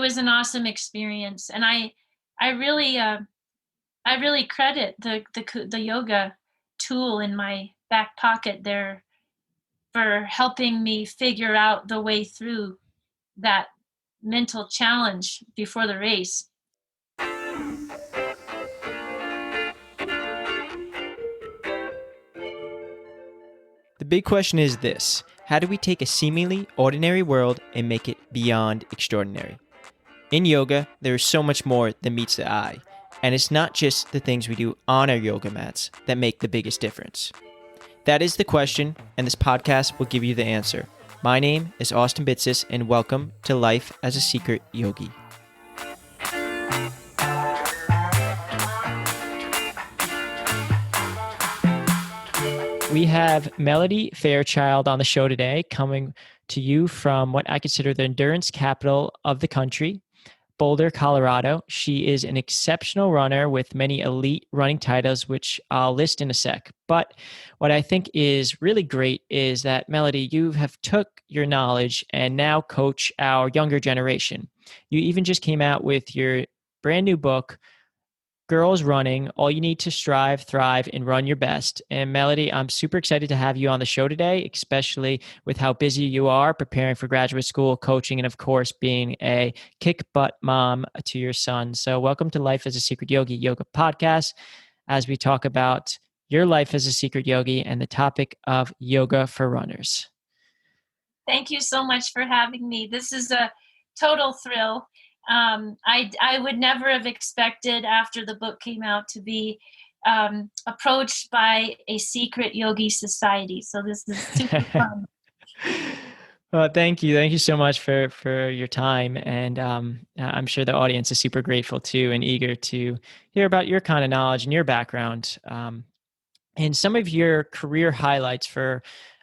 was an awesome experience, and I really I really credit the yoga tool in my back pocket there for helping me figure out the way through that mental challenge before the race. The big question is this: how do we take a seemingly ordinary world and make it beyond extraordinary? In yoga, there is so much more than meets the eye, and it's not just the things we do on our yoga mats that make the biggest difference. That is the question, and this podcast will give you the answer. My name is Austin Bitsis, and welcome to Life as a Secret Yogi. We have Melody Fairchild on the show today, coming to you from what I consider the endurance capital of the country, Boulder, Colorado. She is an exceptional runner with many elite running titles, which I'll list in a sec. But what I think is really great is that, Melody, you have took your knowledge and now coach our younger generation. You even just came out with your brand new book, Girls Running, All You Need to Strive, Thrive, and Run Your Best. And Melody, I'm super excited to have you on the show today, especially with how busy you are preparing for graduate school, coaching, and of course, being a kick butt mom to your son. So welcome to Life as a Secret Yogi Yoga Podcast, as we talk about your life as a secret yogi and the topic of yoga for runners. Thank you so much for having me. This is a total thrill. I would never have expected after the book came out to be approached by a secret yogi society. So this is super fun. Well, thank you. Thank you so much for your time. And I'm sure the audience is super grateful too and eager to hear about your kind of knowledge and your background. And some of your career highlights for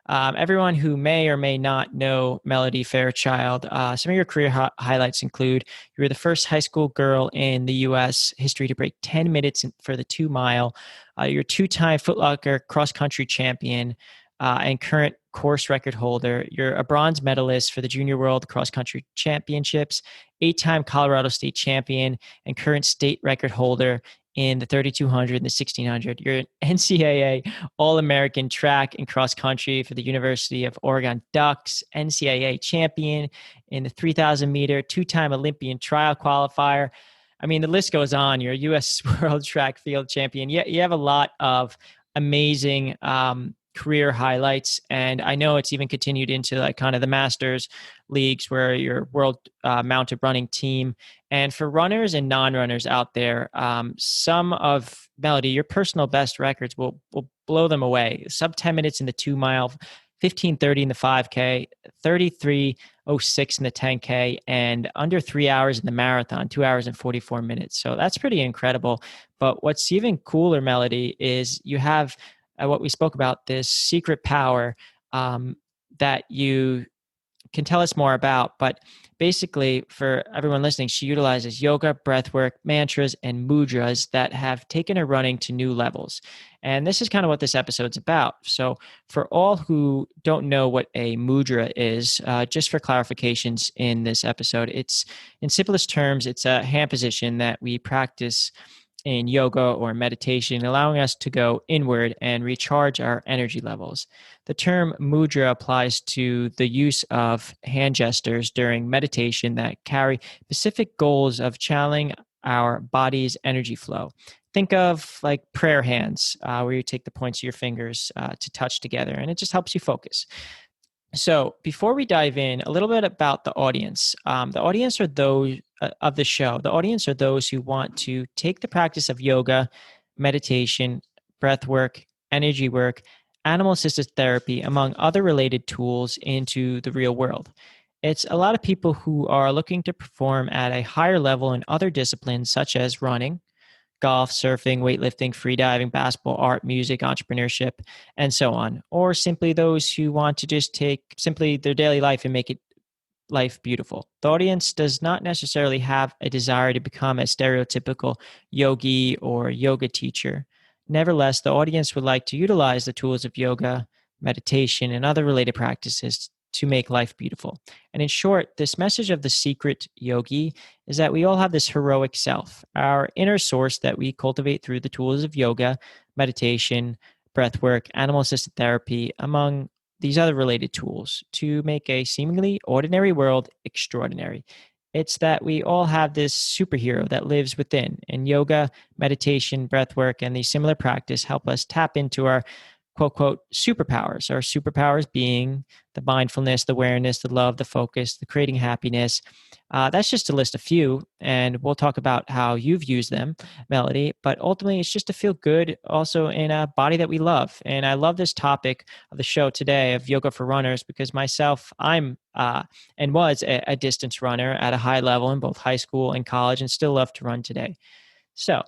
everyone who may or may not know Melody Fairchild. Some of your career highlights include you were the first high school girl in the U.S. history to break 10 minutes for the 2 mile. You're a 2-time Foot Locker cross country champion and current course record holder. You're a bronze medalist for the Junior World Cross Country Championships, 8-time Colorado State champion, and current state record holder in the 3,200 and the 1,600. You're an NCAA All-American track and cross country for the University of Oregon Ducks, NCAA champion in the 3,000 meter, 2-time Olympian trial qualifier. I mean, the list goes on. You're a U.S. World Track Field champion. You have a lot of amazing career highlights, and I know it's even continued into like kind of the Masters leagues where you're world mounted running team. And for runners and non-runners out there, some of Melody, your personal best records will blow them away. Sub 10 minutes in the 2 mile, 15:30 in the 5K, 33:06 in the 10K, and under 3 hours in the marathon, 2 hours and 44 minutes. So that's pretty incredible. But what's even cooler, Melody, is you have what we spoke about, this secret power that you can tell us more about. But basically, for everyone listening, she utilizes yoga, breathwork, mantras, and mudras that have taken her running to new levels. And this is kind of what this episode's about. So for all who don't know what a mudra is, just for clarifications in this episode, it's, in simplest terms, it's a hand position that we practice in yoga or meditation, allowing us to go inward and recharge our energy levels. The term mudra applies to the use of hand gestures during meditation that carry specific goals of channeling our body's energy flow. Think of like prayer hands, where you take the points of your fingers to touch together, and it just helps you focus. So before we dive in, a little bit about the audience. The audience are those of the show. The audience are those who want to take the practice of yoga, meditation, breath work, energy work, animal-assisted therapy, among other related tools into the real world. It's a lot of people who are looking to perform at a higher level in other disciplines such as running, golf, surfing, weightlifting, freediving, basketball, art, music, entrepreneurship, and so on. Or simply those who want to just take simply their daily life and make it life beautiful. The audience does not necessarily have a desire to become a stereotypical yogi or yoga teacher. Nevertheless, the audience would like to utilize the tools of yoga, meditation, and other related practices to make life beautiful. And in short, this message of the secret yogi is that we all have this heroic self, our inner source that we cultivate through the tools of yoga, meditation, breath work, animal assisted therapy, among these other related tools to make a seemingly ordinary world extraordinary. It's that we all have this superhero that lives within, and yoga, meditation, breath work, and these similar practice help us tap into our quote, quote, superpowers. Our superpowers being the mindfulness, the awareness, the love, the focus, the creating happiness. That's just to list a few, and we'll talk about how you've used them, Melody. But ultimately, it's just to feel good also in a body that we love. And I love this topic of the show today of yoga for runners because myself, I'm and was a distance runner at a high level in both high school and college, and still love to run today. So,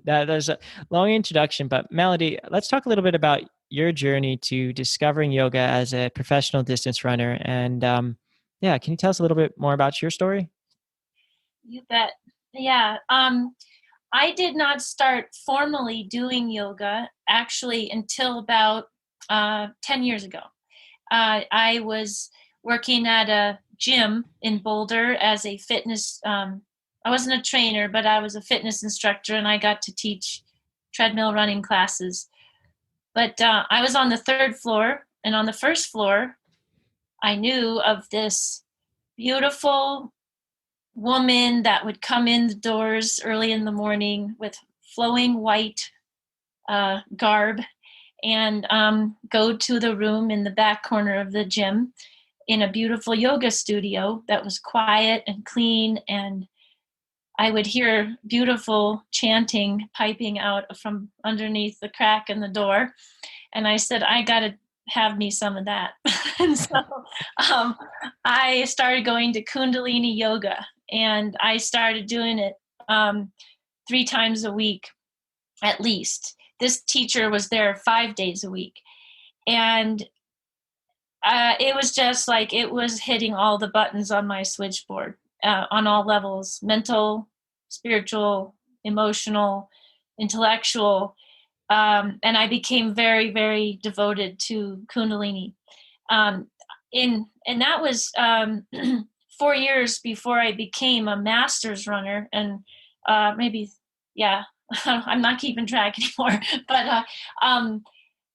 there's a long introduction, but Melody, let's talk a little bit about your journey to discovering yoga as a professional distance runner. And yeah, can you tell us a little bit more about your story? You bet. Yeah. I did not start formally doing yoga actually until about 10 years ago. I was working at a gym in Boulder as a fitness. I wasn't a trainer, but I was a fitness instructor, and I got to teach treadmill running classes. But I was on the third floor, and on the first floor, I knew of this beautiful woman that would come in the doors early in the morning with flowing white garb and go to the room in the back corner of the gym in a beautiful yoga studio that was quiet and clean. And I would hear beautiful chanting piping out from underneath the crack in the door. And I said, I got to have me some of that. And so um, I started going to Kundalini yoga, and I started doing it 3 times a week at least. This teacher was there 5 days a week. And it was just like it was hitting all the buttons on my switchboard on all levels: mental, spiritual, emotional, intellectual. And I became very, very devoted to Kundalini. Um, and that was 4 years before I became a master's runner, and maybe, yeah, I'm not keeping track anymore. But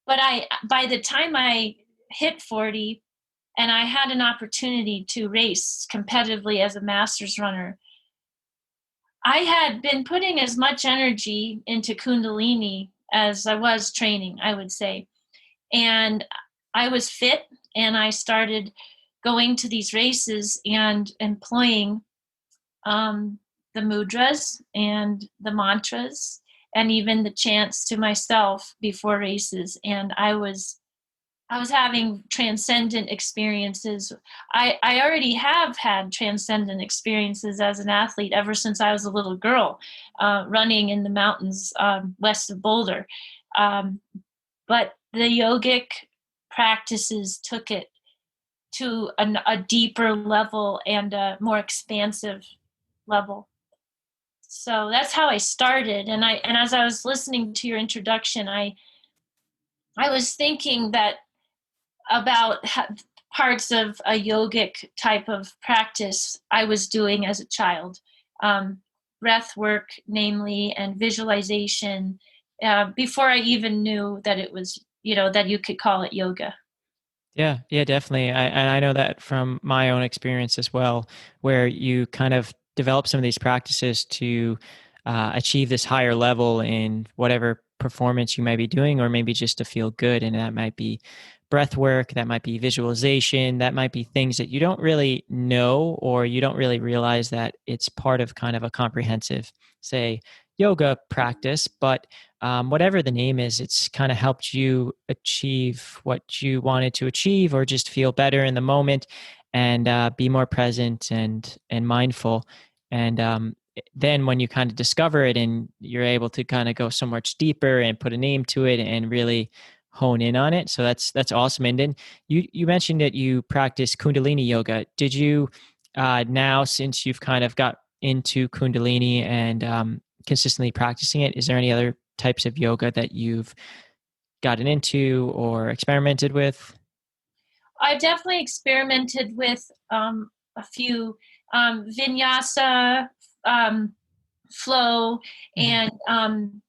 I by the time I hit 40 and I had an opportunity to race competitively as a master's runner, I had been putting as much energy into Kundalini as I was training, I would say. And I was fit, and I started going to these races and employing the mudras and the mantras and even the chants to myself before races. And I was having transcendent experiences. I already have had transcendent experiences as an athlete ever since I was a little girl, running in the mountains west of Boulder. Um, but the yogic practices took it to a deeper level and a more expansive level. So that's how I started. And as I was listening to your introduction, I was thinking that about parts of a yogic type of practice I was doing as a child, breath work, namely, and visualization, before I even knew that it was, that you could call it yoga. Yeah, yeah, definitely. And I know that from my own experience as well, where you kind of develop some of these practices to achieve this higher level in whatever performance you might be doing, or maybe just to feel good. And that might be breath work, that might be visualization, that might be things that you don't really know, or you don't really realize that it's part of kind of a comprehensive, say, yoga practice. But whatever the name is, it's kind of helped you achieve what you wanted to achieve, or just feel better in the moment, and be more present and mindful. And then when you kind of discover it, and you're able to kind of go so much deeper and put a name to it and really hone in on it. So that's awesome. And then you mentioned that you practice Kundalini yoga. Did you now, since you've kind of got into Kundalini and consistently practicing it, is there any other types of yoga that you've gotten into or experimented with? I definitely experimented with a few vinyasa, um, flow, Mhm. and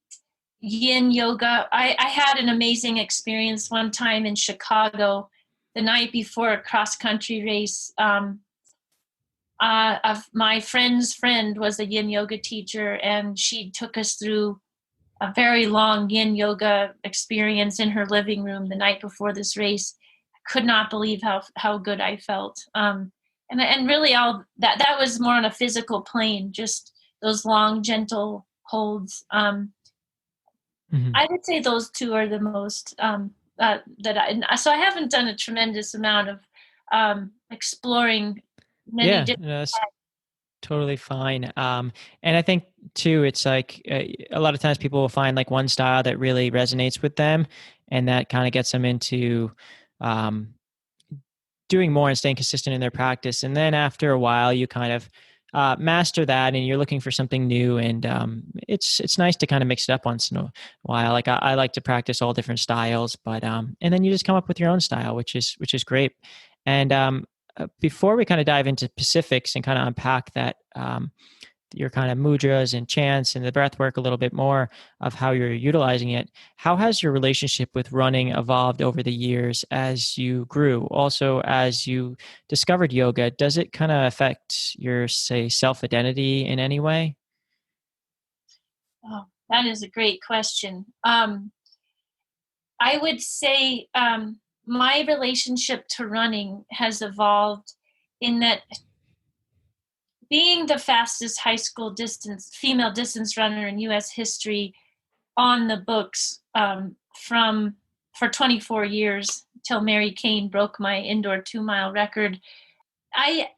yin yoga. I had an amazing experience one time in Chicago the night before a cross country race. Of my friend's friend was a yin yoga teacher, and she took us through a very long yin yoga experience in her living room the night before this race. I could not believe how good I felt. And really all that was more on a physical plane, just those long, gentle holds. Mhm. I would say those two are the most so I haven't done a tremendous amount of exploring many Yeah, different. no, that's totally fine. And I think too, it's like a lot of times people will find like one style that really resonates with them, and that kind of gets them into um, doing more and staying consistent in their practice. And then after a while, you kind of master that, and you're looking for something new. And it's nice to kind of mix it up once in a while. Like I like to practice all different styles, but and then you just come up with your own style, which is great. And before we kind of dive into specifics and kind of unpack that. Your kind of mudras and chants and the breath work a little bit more of how you're utilizing it. How has your relationship with running evolved over the years as you grew? Also, as you discovered yoga, does it kind of affect your, say, self identity in any way? Oh, that is a great question. I would say my relationship to running has evolved in that being the fastest high school distance female distance runner in U.S. history on the books from for 24 years till Mary Kane broke my indoor 2 mile record. I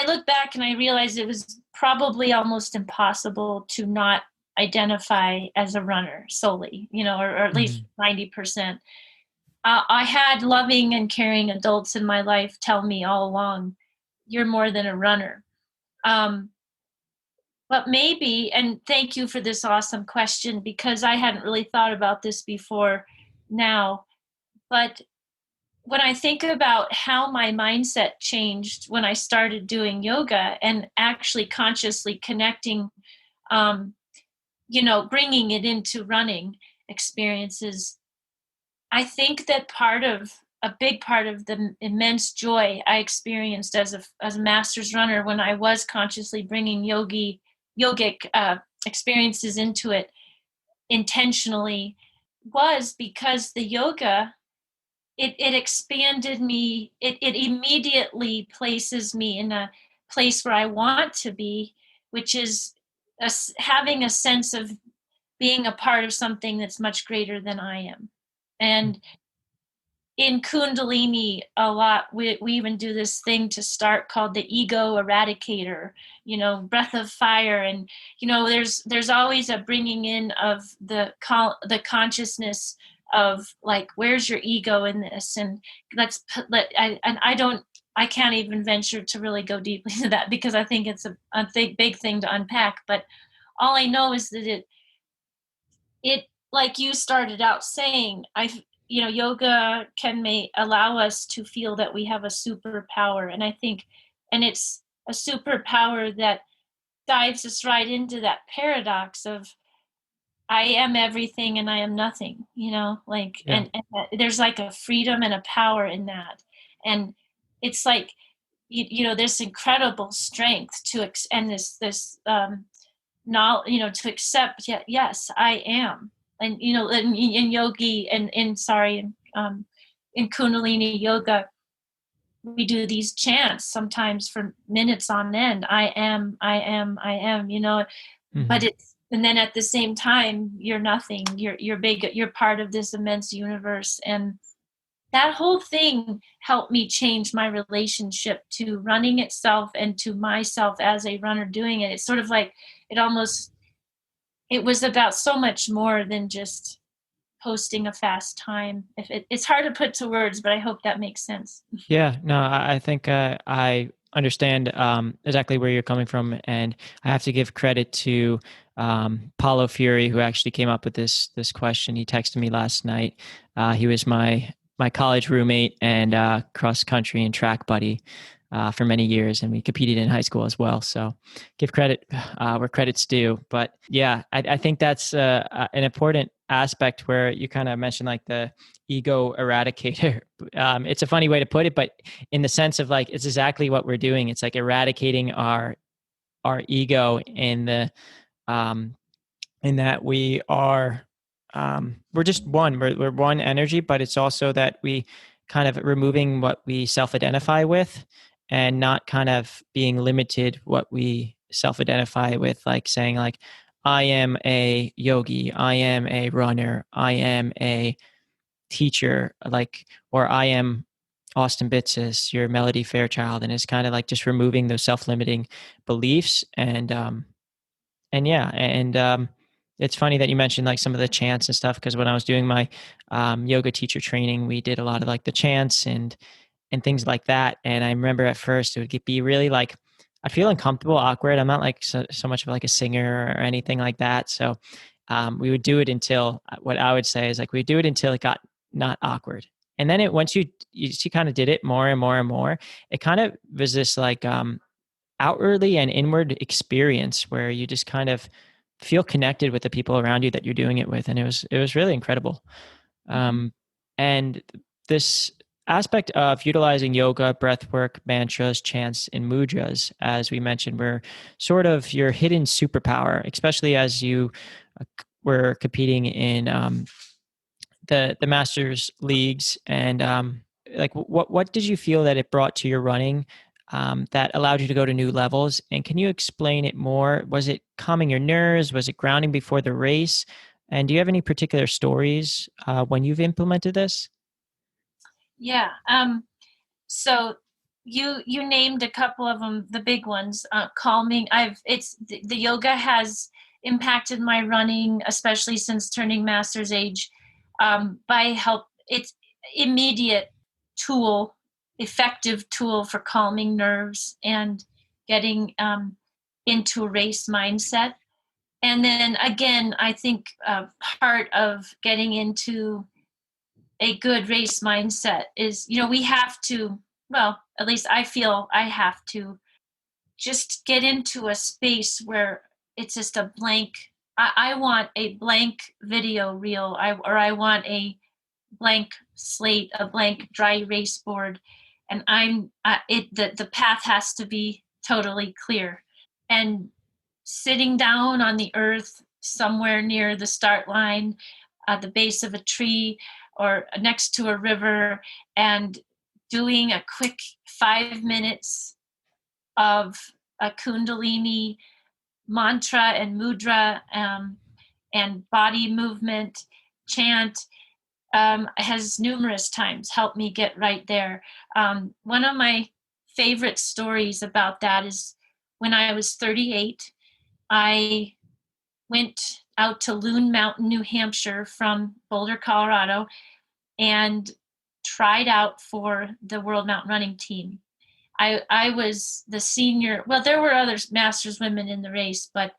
look back and I realized it was probably almost impossible to not identify as a runner solely, or at least Hmm. 90%. I had loving and caring adults in my life tell me all along, you're more than a runner. Um, but maybe, and thank you for this awesome question because I hadn't really thought about this before now. But when I think about how my mindset changed when I started doing yoga and actually consciously connecting, um, bringing it into running experiences, I think that a big part of the immense joy I experienced as a master's runner when I was consciously bringing yogic experiences into it intentionally was because the yoga it expanded me. It immediately places me in a place where I want to be, which is having a sense of being a part of something that's much greater than I am. And in Kundalini, a lot, we even do this thing to start called the ego eradicator, breath of fire. And, there's always a bringing in of the consciousness of like, where's your ego in this? And I can't even venture to really go deeply into that because I think it's a big thing to unpack. But all I know is that it like you started out saying, yoga can may allow us to feel that we have a superpower, and I think, and it's a superpower that dives us right into that paradox of I am everything and I am nothing, like, Yeah. and there's like a freedom and a power in that. And it's like, this incredible strength and this not, to accept, yeah, yes, I am. And in yogi and in sorry in Kundalini yoga, we do these chants sometimes for minutes on end. I am, I am, I am, but Hmm. it's, and then at the same time you're nothing, you're big, you're part of this immense universe. And that whole thing helped me change my relationship to running itself and to myself as a runner doing it. It's sort of like it almost, it was about so much more than just posting a fast time. It's hard to put to words, but I hope that makes sense. Yeah, no, I think I understand exactly where you're coming from, and I have to give credit to Paulo Fury, who actually came up with this question. He texted me last night. He was my college roommate and cross country and track buddy for many years, and we competed in high school as well. So give credit where credit's due. But yeah, I think that's an important aspect where you kind of mentioned like the ego eradicator. It's a funny way to put it, but in the sense of like it's exactly what we're doing. It's like eradicating our ego in the in that we are we're just one, we're one energy, but it's also that we kind of removing what we self-identify with and not kind of being limited what we self-identify with, like saying like I am a yogi, I am a runner, I am a teacher, like, or I am Austin Bitsis, your Melody Fairchild. And it's kind of like just removing those self-limiting beliefs. And yeah, and it's funny that you mentioned like some of the chants and stuff, because when I was doing my yoga teacher training, we did a lot of like the chants and things like that. And I remember at first it would be really like I feel uncomfortable, awkward. I'm not like so much of like a singer or anything like that. So we would do it until what I would say is like we do it until it got not awkward. And then it once you kind of did it more and more and more, it kind of was this like outwardly and inward experience where you just kind of feel connected with the people around you that you're doing it with, and it was really incredible. Mhm. And this aspect of utilizing yoga, breath work, mantras, chants, and mudras, as we mentioned, were sort of your hidden superpower, especially as you were competing in the masters leagues. And like what did you feel that it brought to your running that allowed you to go to new levels? And can you explain it more? Was it calming your nerves? Was it grounding before the race? And do you have any particular stories when you've implemented this? Yeah. So you named a couple of them, the big ones. Calming. The yoga has impacted my running, especially since turning master's age. By help, it's immediate tool, effective tool for calming nerves and getting into a race mindset. And then again, I think part of getting into a good race mindset is, we have to, well, at least I feel I have to just get into a space where it's just a blank. I want a blank video reel, or I want a blank slate, a blank dry erase board, and the path has to be totally clear. And sitting down on the earth somewhere near the start line, at the base of a tree, or next to a river, and doing a quick 5 minutes of a Kundalini mantra and mudra, and body movement chant, has numerous times helped me get right there. One of my favorite stories about that is when I was 38, I went out to Loon Mountain, New Hampshire from Boulder, Colorado, and tried out for the World Mountain Running team. I was the senior. Well, there were other masters women in the race, but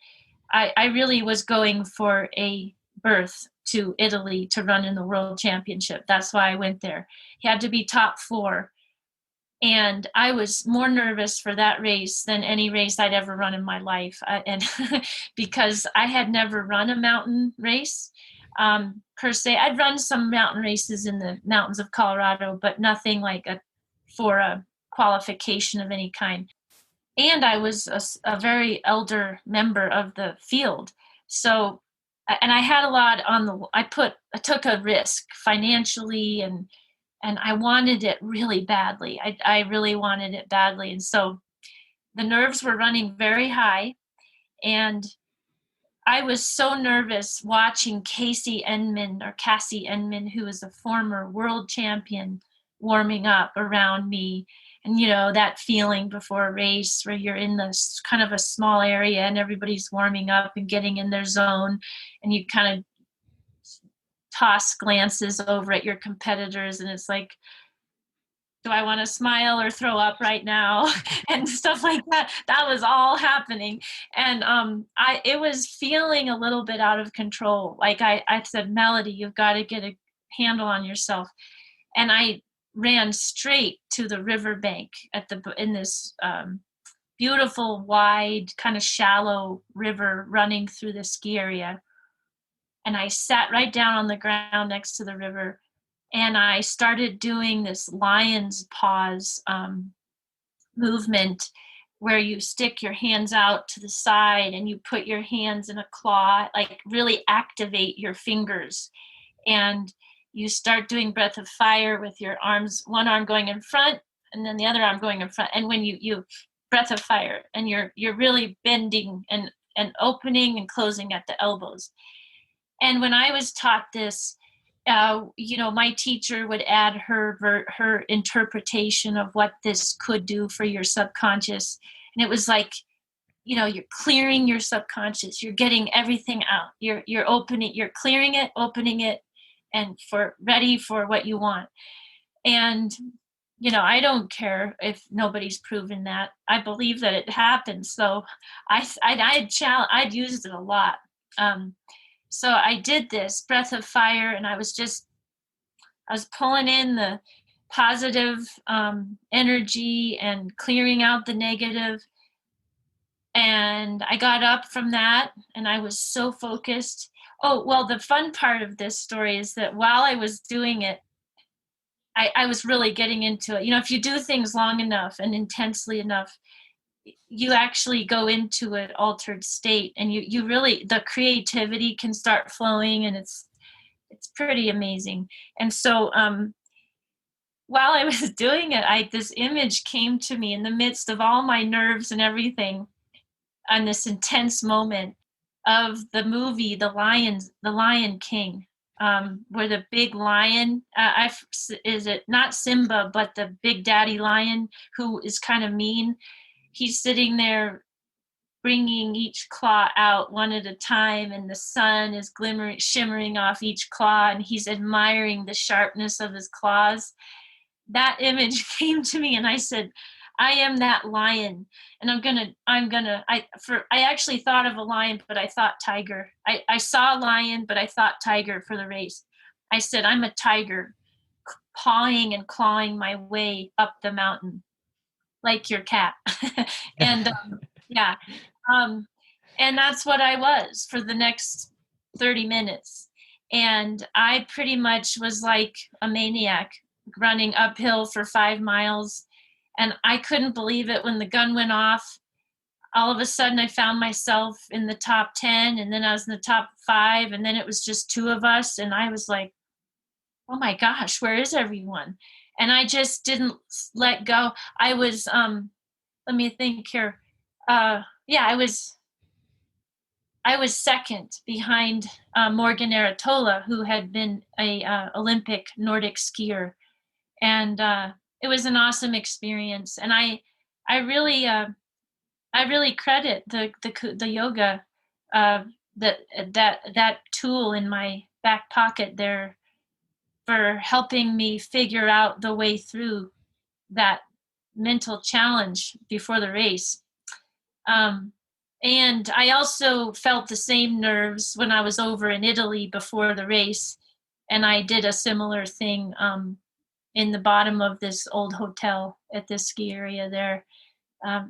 I really was going for a berth to Italy to run in the world championship. That's why I went there. You had to be top four. And I was more nervous for that race than any race I'd ever run in my life. And because I had never run a mountain race per se. I'd run some mountain races in the mountains of Colorado, but nothing like for a qualification of any kind. And I was a very elder member of the field. So, and I had a lot on I took a risk financially, and I wanted it really badly. I really wanted it badly. And so the nerves were running very high. And I was so nervous watching Cassie Enman, who is a former world champion, warming up around me. And, that feeling before a race where you're in this kind of a small area and everybody's warming up and getting in their zone, and you kind of toss glances over at your competitors, and it's like, do I want to smile or throw up right now? And stuff like that. That was all happening. And it was feeling a little bit out of control. Like I said, Melody, you've got to get a handle on yourself. and I ran straight to the riverbank in this beautiful, wide, kind of shallow river running through the ski area. And I sat right down on the ground next to the river, and I started doing this lion's pause movement where you stick your hands out to the side and you put your hands in a claw, like really activate your fingers. And you start doing breath of fire with your arms, one arm going in front and then the other arm going in front. And when you breath of fire, and you're really bending and opening and closing at the elbows. And when I was taught this, my teacher would add her interpretation of what this could do for your subconscious, and it was like, you're clearing your subconscious, you're getting everything out, you're opening, you're clearing it, opening it, and for ready for what you want. And I don't care if nobody's proven that. I believe that it happens. So I'd used it a lot. So I did this breath of fire, and I was pulling in the positive energy and clearing out the negative. And I got up from that, and I was so focused. Oh, well, the fun part of this story is that while I was doing it, I was really getting into it. If you do things long enough and intensely enough, you actually go into an altered state, and you really, the creativity can start flowing, and it's pretty amazing. And so while I was doing it, this image came to me in the midst of all my nerves and everything, on this intense moment of the movie The Lion King, where the big lion, is it not Simba, but the big daddy lion who is kind of mean. He's sitting there bringing each claw out one at a time, and the sun is shimmering off each claw, and he's admiring the sharpness of his claws. That image came to me, and I said, I am that lion, and I actually thought of a lion, but I thought tiger. I saw a lion, but I thought tiger for the race. I said, I'm a tiger, pawing and clawing my way up the mountain, like your cat. And yeah, um, and that's what I was for the next 30 minutes. And I pretty much was like a maniac, running uphill for 5 miles. And I couldn't believe it when the gun went off. All of a sudden, I found myself in the top 10, and then I was in the top 5, and then it was just two of us. And I was like, oh my gosh, where is everyone? And I just didn't let go. I was, let me think here. Yeah, I was second behind Morgan Aratola, who had been a Olympic Nordic skier, and it was an awesome experience. And I really, I really credit the yoga, uh, that tool in my back pocket there, for helping me figure out the way through that mental challenge before the race. Um, and I also felt the same nerves when I was over in Italy before the race, and I did a similar thing in the bottom of this old hotel at this ski area there.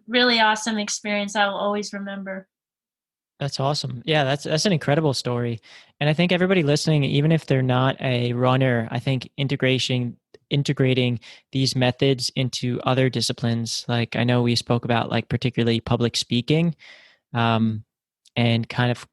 Really awesome experience. I will always remember. That's awesome. Yeah, that's an incredible story. And I think everybody listening, even if they're not a runner, I think integrating these methods into other disciplines, like I know we spoke about, like particularly public speaking, um, and kind of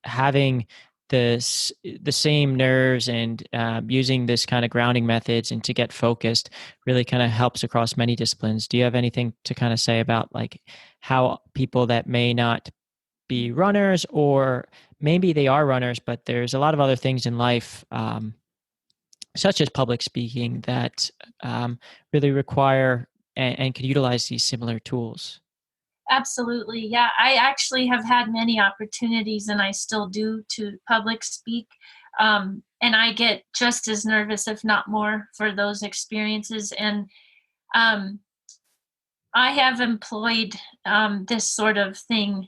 having the same nerves and using this kind of grounding methods and to get focused really kind of helps across many disciplines. Do you have anything to kind of say about like how people that may not be runners, or maybe they are runners, but there's a lot of other things in life, such as public speaking, that really require and could utilize these similar tools? Absolutely. Yeah, I actually have had many opportunities, and I still do, to public speak. And I get just as nervous, if not more, for those experiences. And um, I have employed this sort of thing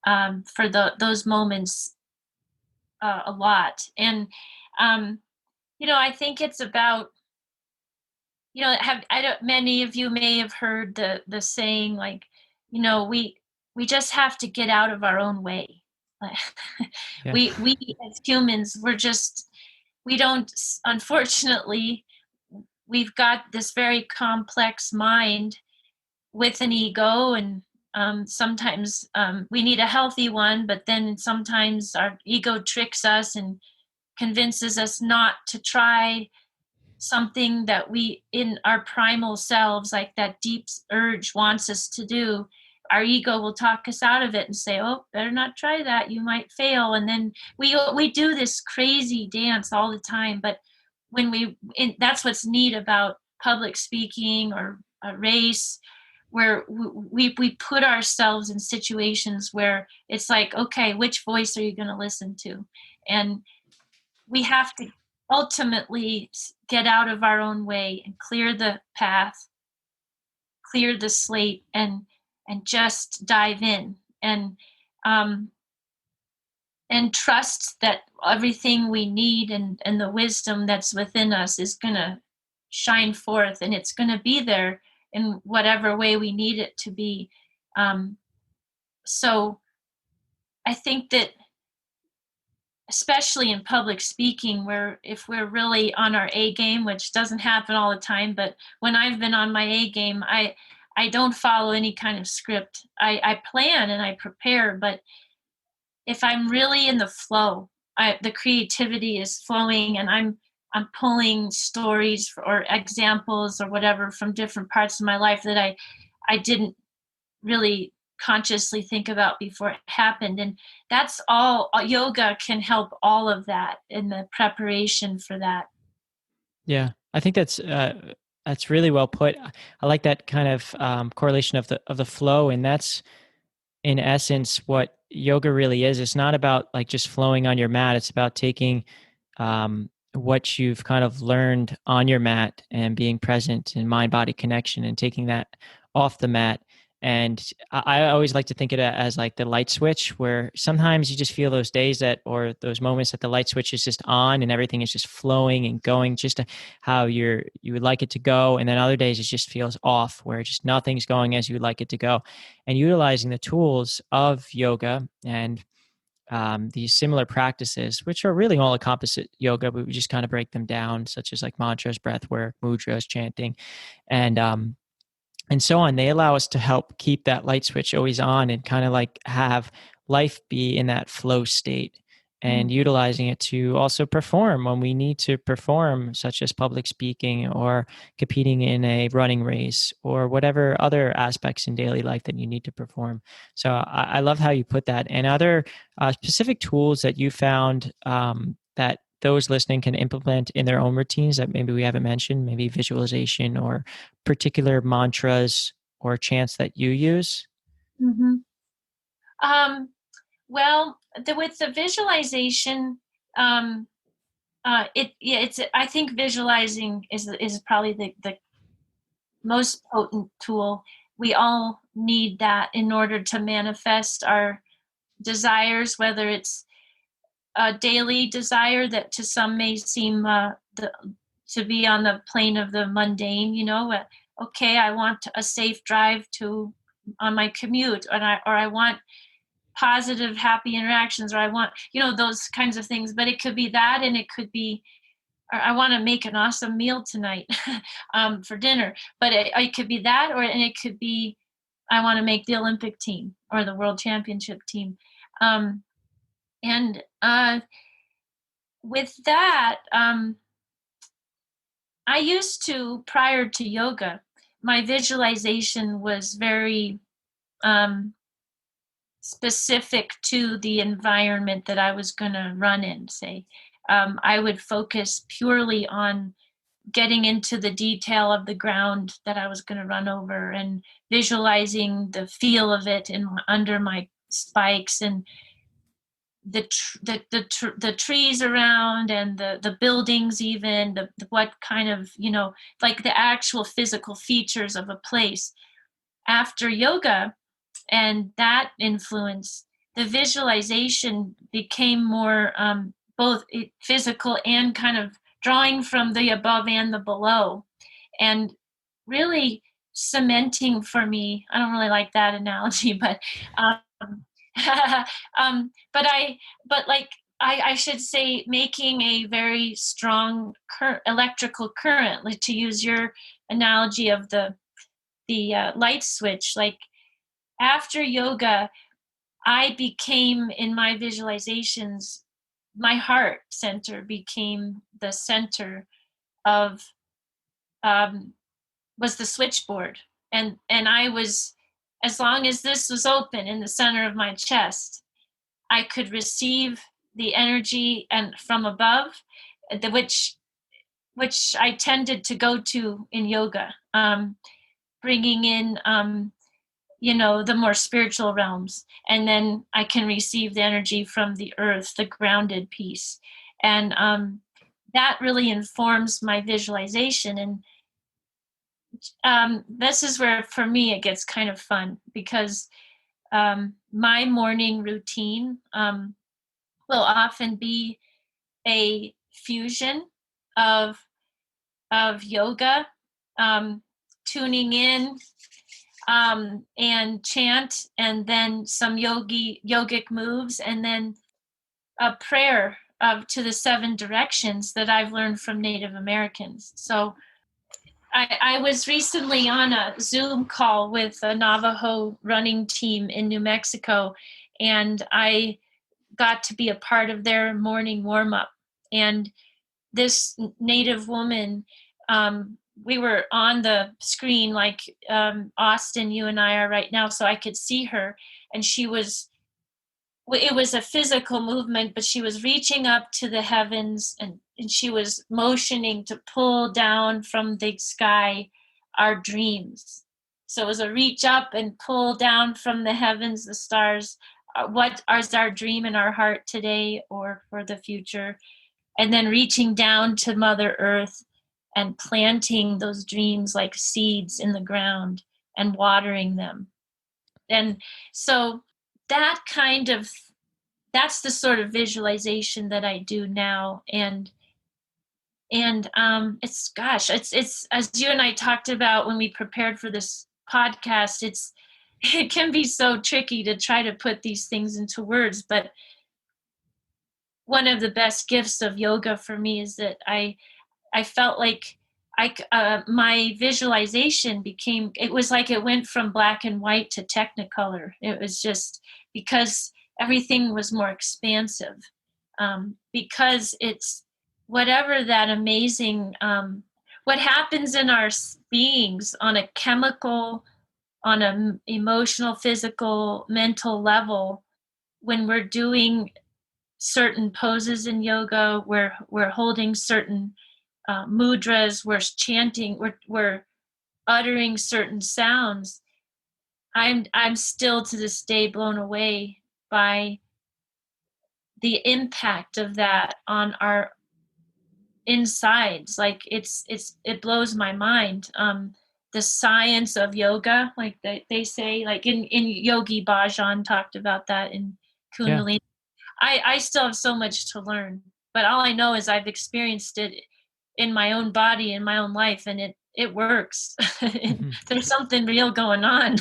for those moments a lot. And, I think it's about have I don't many of you may have heard the saying, like, we just have to get out of our own way. Like, Yeah. we as humans, we don't, unfortunately, we've got this very complex mind with an ego, and sometimes we need a healthy one, but then sometimes our ego tricks us and convinces us not to try something that we in our primal selves, like that deep urge wants us to do. Our ego will talk us out of it and say, oh, better not try that, you might fail. And then we do this crazy dance all the time. But that's what's neat about public speaking or a race, where we put ourselves in situations where it's like, okay, which voice are you going to listen to? And we have to ultimately get out of our own way and clear the path, clear the slate, and just dive in, um, and trust that everything we need, and the wisdom that's within us is going to shine forth, and it's going to be there in whatever way we need it to be. Um, so I think that, especially in public speaking, where if we're really on our A game, which doesn't happen all the time, but when I've been on my A game, I don't follow any kind of script. I plan and I prepare, but if I'm really in the flow, the creativity is flowing, and I'm pulling stories or examples or whatever from different parts of my life that I didn't really consciously think about before it happened. And that's all, yoga can help all of that in the preparation for that. Yeah, I think that's really well put. I like that kind of correlation of the flow, and that's in essence what yoga really is. It's not about like just flowing on your mat. It's about taking what you've kind of learned on your mat and being present in mind body connection and taking that off the mat. And I always like to think of it as like the light switch, where sometimes you just feel those days that, or those moments that the light switch is just on and everything is just flowing and going just to how you would like it to go. And then other days it just feels off, where just nothing's going as you would like it to go. And utilizing the tools of yoga and these similar practices, which are really all opposite yoga, but we just kind of break them down, such as like mantras, breath work, mudras, chanting, and and so on. They allow us to help keep that light switch always on and kind of like have life be in that flow state, Mm. and utilizing it to also perform when we need to perform, such as public speaking or competing in a running race or whatever other aspects in daily life that you need to perform. So I love how you put that. And other specific tools that you found that those listening can implement in their own routines that maybe we haven't mentioned, maybe visualization or particular mantras or chants that you use? Hmm. Um, well, with the visualization, um, it's, I think visualizing is probably the most potent tool. We all need that in order to manifest our desires, whether it's a daily desire that to some may seem to be on the plane of the mundane. Okay, I want a safe drive to on my commute, or I want positive, happy interactions, or I want those kinds of things. But it could be that, and it could be, or I want to make an awesome meal tonight for dinner. But it could be that, and it could be, I want to make the Olympic team or the World Championship team. And with that, I used to, prior to yoga, my visualization was very um, specific to the environment that I was going to run in, say. I would focus purely on getting into the detail of the ground that I was going to run over, and visualizing the feel of it under my spikes, and the trees around, and the buildings, even what kind of, like the actual physical features of a place. After yoga and that influence, the visualization became more both physical and kind of drawing from the above and the below. and really cementing for me. I don't really like that analogy, but um, but I should say making a very strong electrical current, like to use your analogy of the light switch. Like after yoga, I became in my visualizations, my heart center became the center of um, was the switchboard, and I was, as long as this was open in the center of my chest, I could receive the energy and from above, which I tended to go to in yoga, bringing in the more spiritual realms, and then I can receive the energy from the earth, the grounded piece, and that really informs my visualization. And this is where, for me, it gets kind of fun because my morning routine will often be a fusion of yoga, um, tuning in, and chant, and then some yogic moves, and then a prayer to the seven directions that I've learned from Native Americans. So I was recently on a Zoom call with a Navajo running team in New Mexico, and I got to be a part of their morning warm up. And this Native woman, we were on the screen like Austin, you and I are right now, so I could see her. And it was a physical movement, but she was reaching up to the heavens, and she was motioning to pull down from the sky our dreams. So it was a reach up and pull down from the heavens, the stars. What is our dream in our heart today or for the future? And then reaching down to Mother Earth and planting those dreams like seeds in the ground and watering them. And so that kind of that's the sort of visualization that I do now. And it's as you and I talked about when we prepared for this podcast, it can be so tricky to try to put these things into words. But one of the best gifts of yoga for me is that I felt like my visualization it was like it went from black and white to technicolor. It was just because everything was more expansive, because it's whatever that amazing, what happens in our beings on a chemical, on an emotional, physical, mental level when we're doing certain poses in yoga, we're holding certain mudras, we're chanting, we're uttering certain sounds. I'm still to this day blown away by the impact of that on our insides. Like it blows my mind. The science of yoga, like they say, like in Yogi Bhajan talked about that in Yeah. Kundalini. I still have so much to learn, but all I know is I've experienced it in my own body, in my own life, and it works. Mhm. There's something real going on.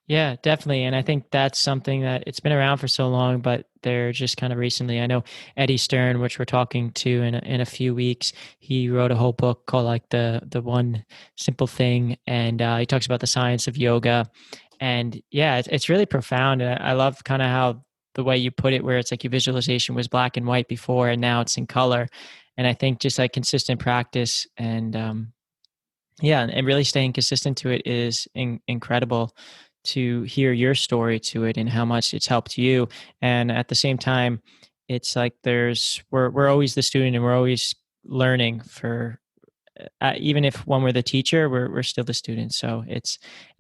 Yeah, definitely. And I think that's something that it's been around for so long, but they're just kind of recently. I know Eddie Stern, which we're talking to in a few weeks, he wrote a whole book called like the One Simple Thing, and he talks about the science of yoga. And yeah, it's really profound. And I love kind of how the way you put it, where it's like your visualization was black and white before, and now it's in color. And I think just like consistent practice and yeah, and really staying consistent to it is incredible to hear your story to it and how much it's helped you. And at the same time, it's like we're always the student and we're always learning for even if when we're the teacher, we're still the student. So it's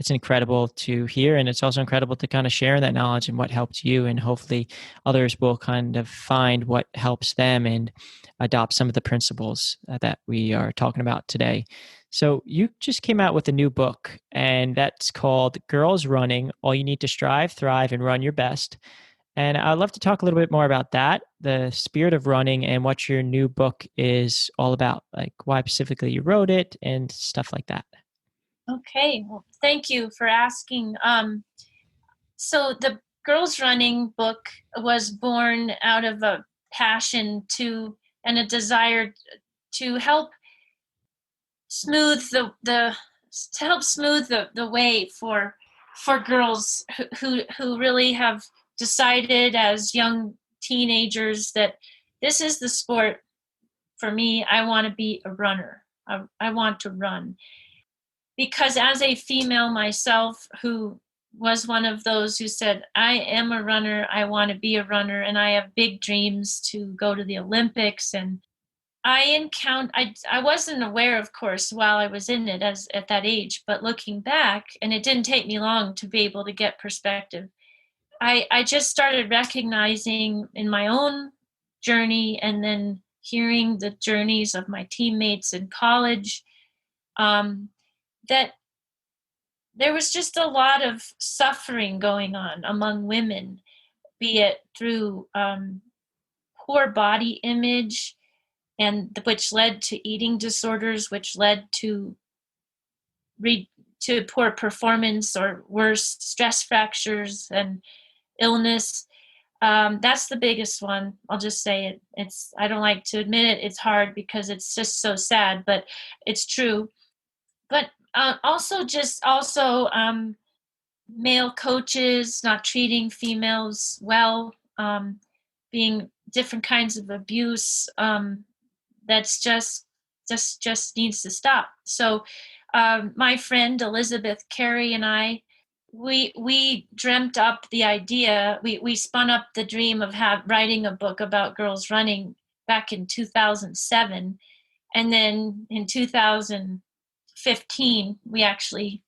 incredible to hear, and it's also incredible to kind of share that knowledge and what helped you, and hopefully others will kind of find what helps them and adopt some of the principles that we are talking about today. So you just came out with a new book, and that's called Girls Running: All You Need to Strive, Thrive, and Run Your Best. And I'd love to talk a little bit more about that, the spirit of running, and what your new book is all about, like why specifically you wrote it and stuff like that. Okay, well, thank you for asking. So the girls running book was born out of a passion to and a desire to help smooth the to help smooth the way for girls who really have decided as young teenagers that this is the sport for me. I want to be a runner. I want to run because as a female myself who was one of those who said, I am a runner, I want to be a runner, and I have big dreams to go to the Olympics. And I wasn't aware, of course, while I was in it as at that age, but looking back, and it didn't take me long to be able to get perspective. I just started recognizing in my own journey and then hearing the journeys of my teammates in college, um, that there was just a lot of suffering going on among women, be it through poor body image, and which led to eating disorders, which led to re- to poor performance or worse stress fractures and illness. That's the biggest one. I'll just say it. It's I don't like to admit it. It's hard because it's just so sad, but it's true. But also male coaches not treating females well, being different kinds of abuse. That's just needs to stop. So my friend Elizabeth Carey and I, we dreamt up the idea. We spun up the dream of writing a book about girls running back in 2007, and then in 2015 we actually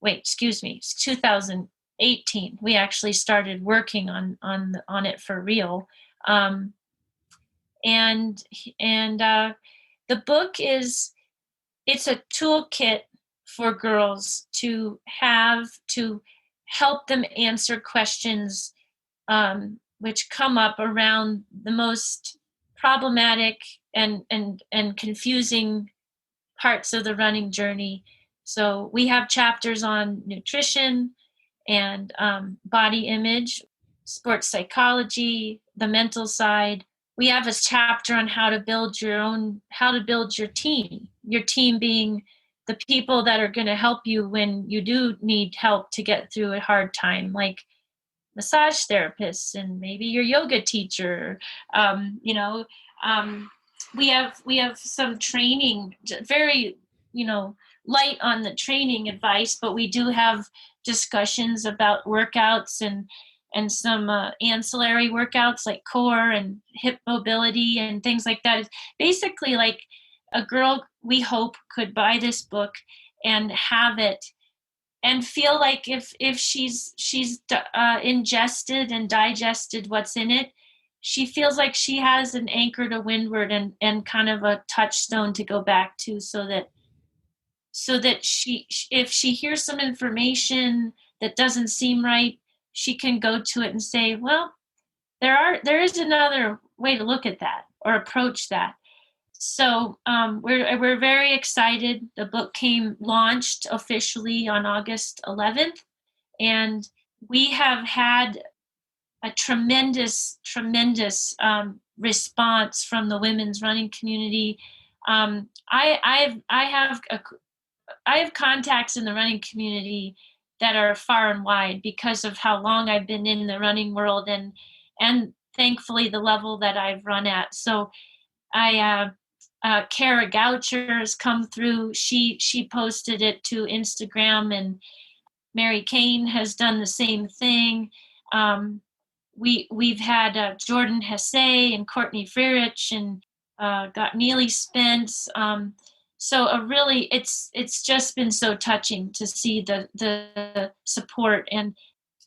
wait, excuse me, it's 2018. We actually started working on it for real, um, and and the book is it's a toolkit for girls to help them answer questions which come up around the most problematic and confusing parts of the running journey. So we have chapters on nutrition and body image, sports psychology, the mental side. We have a chapter on how to build your team being the people that are going to help you when you do need help to get through a hard time, like massage therapists and maybe your yoga teacher. um, you know um, we have some training, very light on the training advice, but we do have discussions about workouts and some ancillary workouts like core and hip mobility and things like that. It's basically like a girl, we hope, could buy this book and have it and feel like if she's ingested and digested what's in it, she feels like she has an anchor to windward and kind of a touchstone to go back to, so that she if she hears some information that doesn't seem right, she can go to it and say, well, there is another way to look at that or approach that. So we're very excited. The book came launched officially on August 11th, and we have had a tremendous response from the women's running community. I have contacts in the running community that are far and wide because of how long I've been in the running world and thankfully the level that I've run at. So Kara Goucher has come through. She posted it to Instagram, and Mary Kane has done the same thing. We've had Jordan Hesse and Courtney Frerich and got Neely Spence. So really, it's just been so touching to see the support. And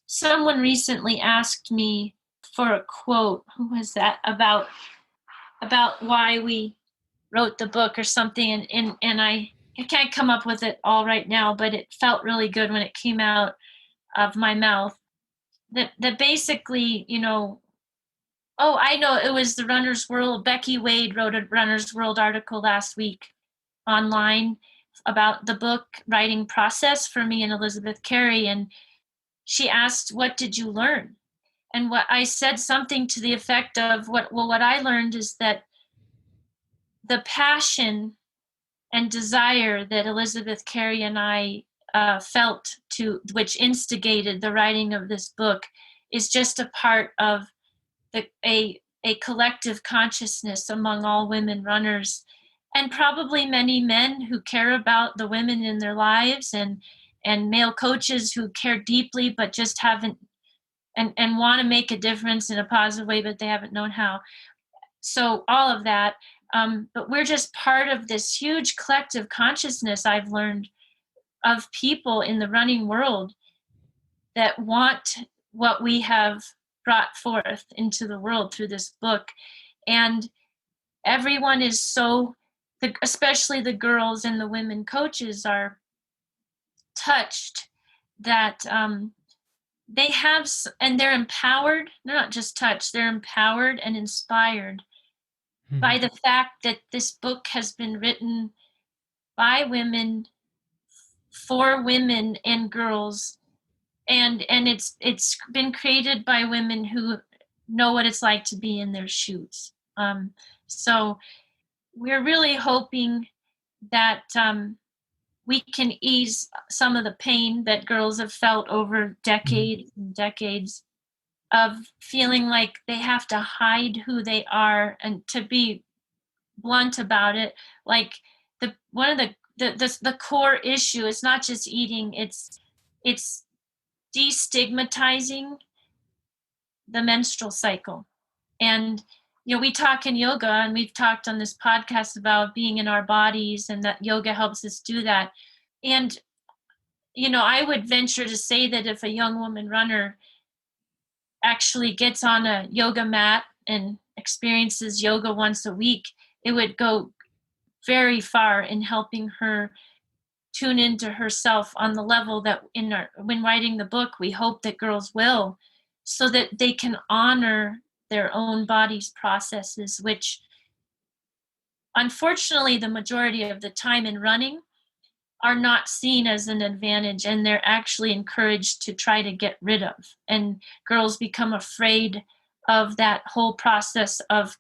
someone recently asked me for a quote. Who was that about why we wrote the book or something, and I can't come up with it all right now, but it felt really good when it came out of my mouth. that basically, oh, I know, it was the Runner's World. Becky Wade wrote a Runner's World article last week online about the book writing process for me and Elizabeth Carey, and she asked, "What did you learn?" And what I said, something to the effect of, what I learned is that the passion and desire that Elizabeth Carey and I felt, to which instigated the writing of this book, is just a part of a collective consciousness among all women runners, and probably many men who care about the women in their lives, and male coaches who care deeply but just haven't, and want to make a difference in a positive way, but they haven't known how. So all of that, but we're just part of this huge collective consciousness, I've learned, of people in the running world that want what we have brought forth into the world through this book. And everyone is so, especially the girls and the women coaches, are touched that they have, and they're empowered. They're not just touched, they're empowered and inspired by the fact that this book has been written by women, for women and girls, and it's been created by women who know what it's like to be in their shoes. So we're really hoping that we can ease some of the pain that girls have felt over decades and decades of feeling like they have to hide who they are. And to be blunt about it, like, the one of the core issue is not just eating, it's destigmatizing the menstrual cycle. And we talk in yoga, and we've talked on this podcast about being in our bodies, and that yoga helps us do that. And I would venture to say that if a young woman runner actually gets on a yoga mat and experiences yoga once a week, it would go very far in helping her tune into herself on the level that, when writing the book, we hope that girls will, so that they can honor their own body's processes, which unfortunately the majority of the time in running are not seen as an advantage, and they're actually encouraged to try to get rid of. And girls become afraid of that whole process of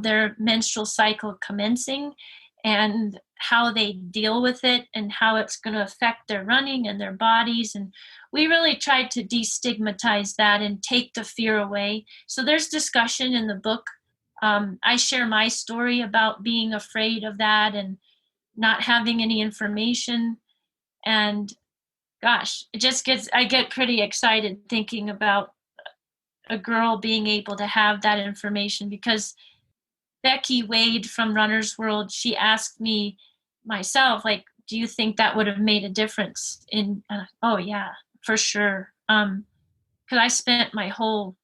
their menstrual cycle commencing, and how they deal with it, and how it's going to affect their running and their bodies. And we really tried to destigmatize that and take the fear away. So there's discussion in the book. I share my story about being afraid of that and not having any information. And gosh, I get pretty excited thinking about a girl being able to have that information, because Becky Wade from Runner's World, she asked me myself, like, do you think that would have made a difference in, oh yeah, for sure. Because I spent my whole,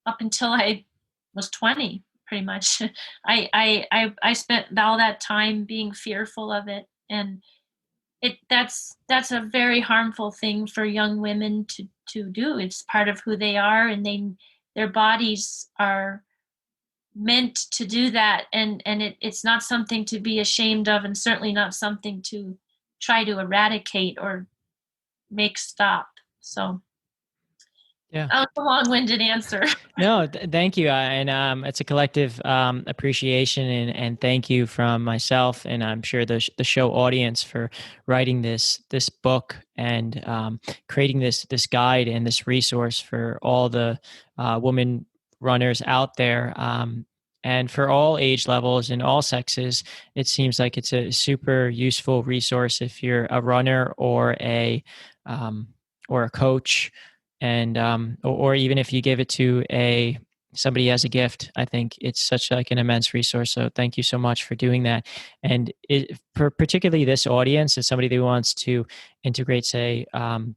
up until I was 20, pretty much, I spent all that time being fearful of it. And that's a very harmful thing for young women to do. It's part of who they are, and their bodies are meant to do that, and it's not something to be ashamed of, and certainly not something to try to eradicate or make stop. So Yeah. that was a long-winded answer. No, thank you. And it's a collective appreciation, and thank you from myself, and I'm sure the show audience, for writing this book, and creating this guide and this resource for all the women runners out there. And for all age levels and all sexes, it seems like it's a super useful resource if you're a runner or a coach, and or even if you give it to somebody as a gift. I think it's such like an immense resource. So thank you so much for doing that. And for particularly this audience, is somebody who wants to integrate, say, some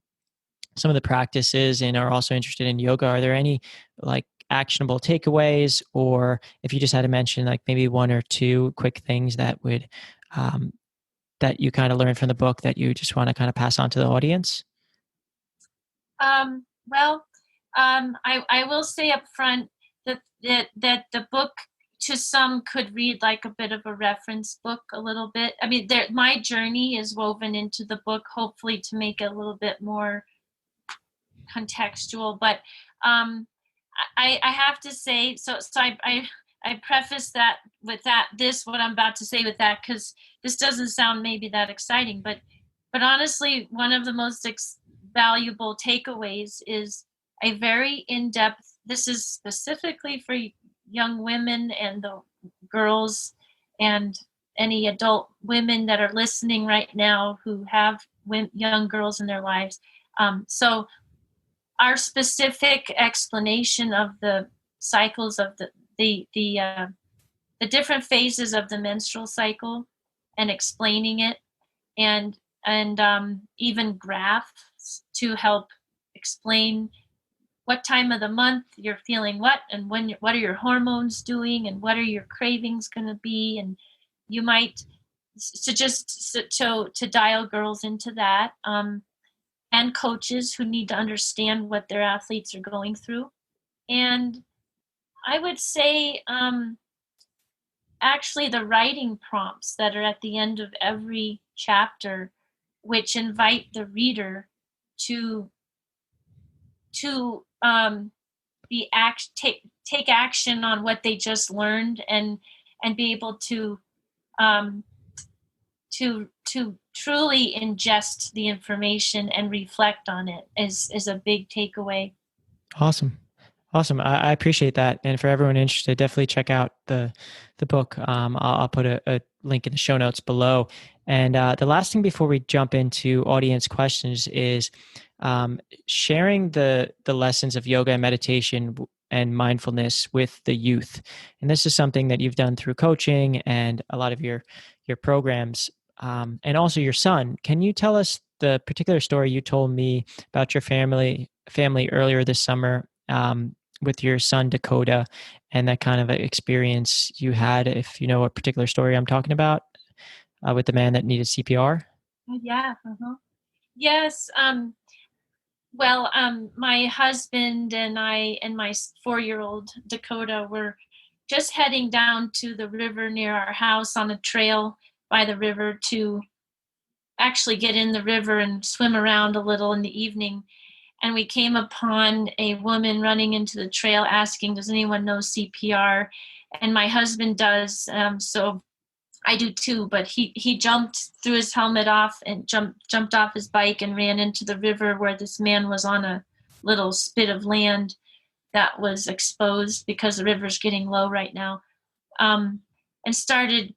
of the practices and are also interested in yoga, are there any like actionable takeaways, or if you just had to mention like maybe one or two quick things that would that you kind of learned from the book that you just want to kind of pass on to the audience? Well, I will say up front that the book to some could read like a bit of a reference book a little bit. I mean, my journey is woven into the book, hopefully to make it a little bit more contextual. But um, I have to say, I preface that with that this what I'm about to say with that, because this doesn't sound maybe that exciting, but honestly, one of the most valuable takeaways is a very in-depth. This is specifically for young women and the girls and any adult women that are listening right now who have young girls in their lives. So our specific explanation of the cycles of the different phases of the menstrual cycle and explaining it, and even graphs to help explain what time of the month you're feeling what, and what are your hormones doing, and what are your cravings going to be, and you might to dial girls into that, and coaches who need to understand what their athletes are going through. And I would say, actually, the writing prompts that are at the end of every chapter, which invite the reader to take action on what they just learned, and be able um, to truly ingest the information and reflect on it is a big takeaway. Awesome. Awesome. I appreciate that. And for everyone interested, definitely check out the book. I'll put a link in the show notes below. And the last thing before we jump into audience questions is sharing the lessons of yoga and meditation and mindfulness with the youth. And this is something that you've done through coaching and a lot of your programs, and also your son. Can you tell us the particular story you told me about your family earlier this summer, with your son Dakota, and that kind of experience you had, if you know a particular story I'm talking about, with the man that needed CPR? Yeah. Uh-huh. Yes. Well, my husband and I and my 4-year-old Dakota were just heading down to the river near our house on a trail by the river to actually get in the river and swim around a little in the evening. And we came upon a woman running into the trail asking, "Does anyone know CPR?" And my husband does, so I do too. But he jumped, threw his helmet off, and jumped off his bike and ran into the river where this man was on a little spit of land that was exposed because the river's getting low right now, and started,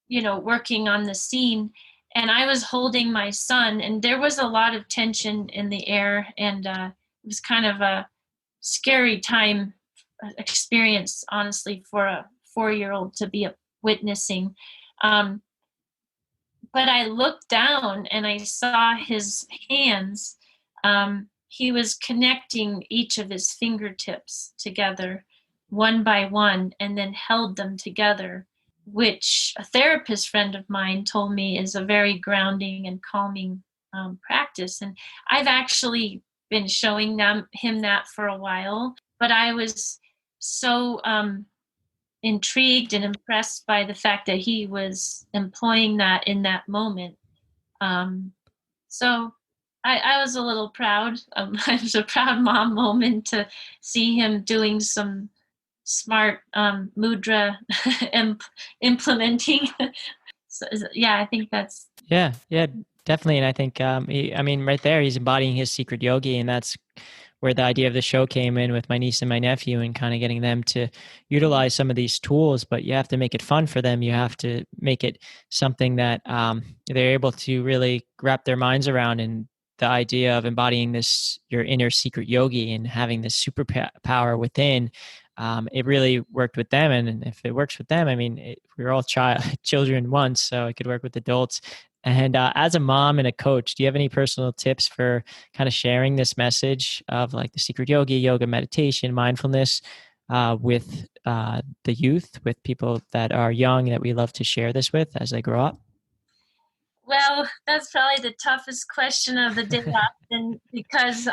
working on the scene. And I was holding my son, and there was a lot of tension in the air, and it was kind of a scary time experience, honestly, for a 4-year-old to be witnessing. Um, but I looked down and I saw his hands. He was connecting each of his fingertips together one by one and then held them together, which a therapist friend of mine told me is a very grounding and calming practice. And I've actually been showing him that for a while, but I was so intrigued and impressed by the fact that he was employing that in that moment. So I was a little proud. I was a proud mom moment to see him doing some smart mudra implementing. So, yeah, I think that's Yeah, definitely. And I think, I mean, right there, he's embodying his secret yogi, and that's where the idea of the show came in with my niece and my nephew, and kind of getting them to utilize some of these tools. But you have to make it fun for them. You have to make it something that they're able to really wrap their minds around. And the idea of embodying this, your inner secret yogi, and having this superpower within, it really worked with them. And if it works with them, I mean, we're all children once, so it could work with adults. And as a mom and a coach, do you have any personal tips for kind of sharing this message of like the secret yogi, yoga, meditation, mindfulness, with the youth, with people that are young that we love to share this with as they grow up? well, that's probably the toughest question of the day often, because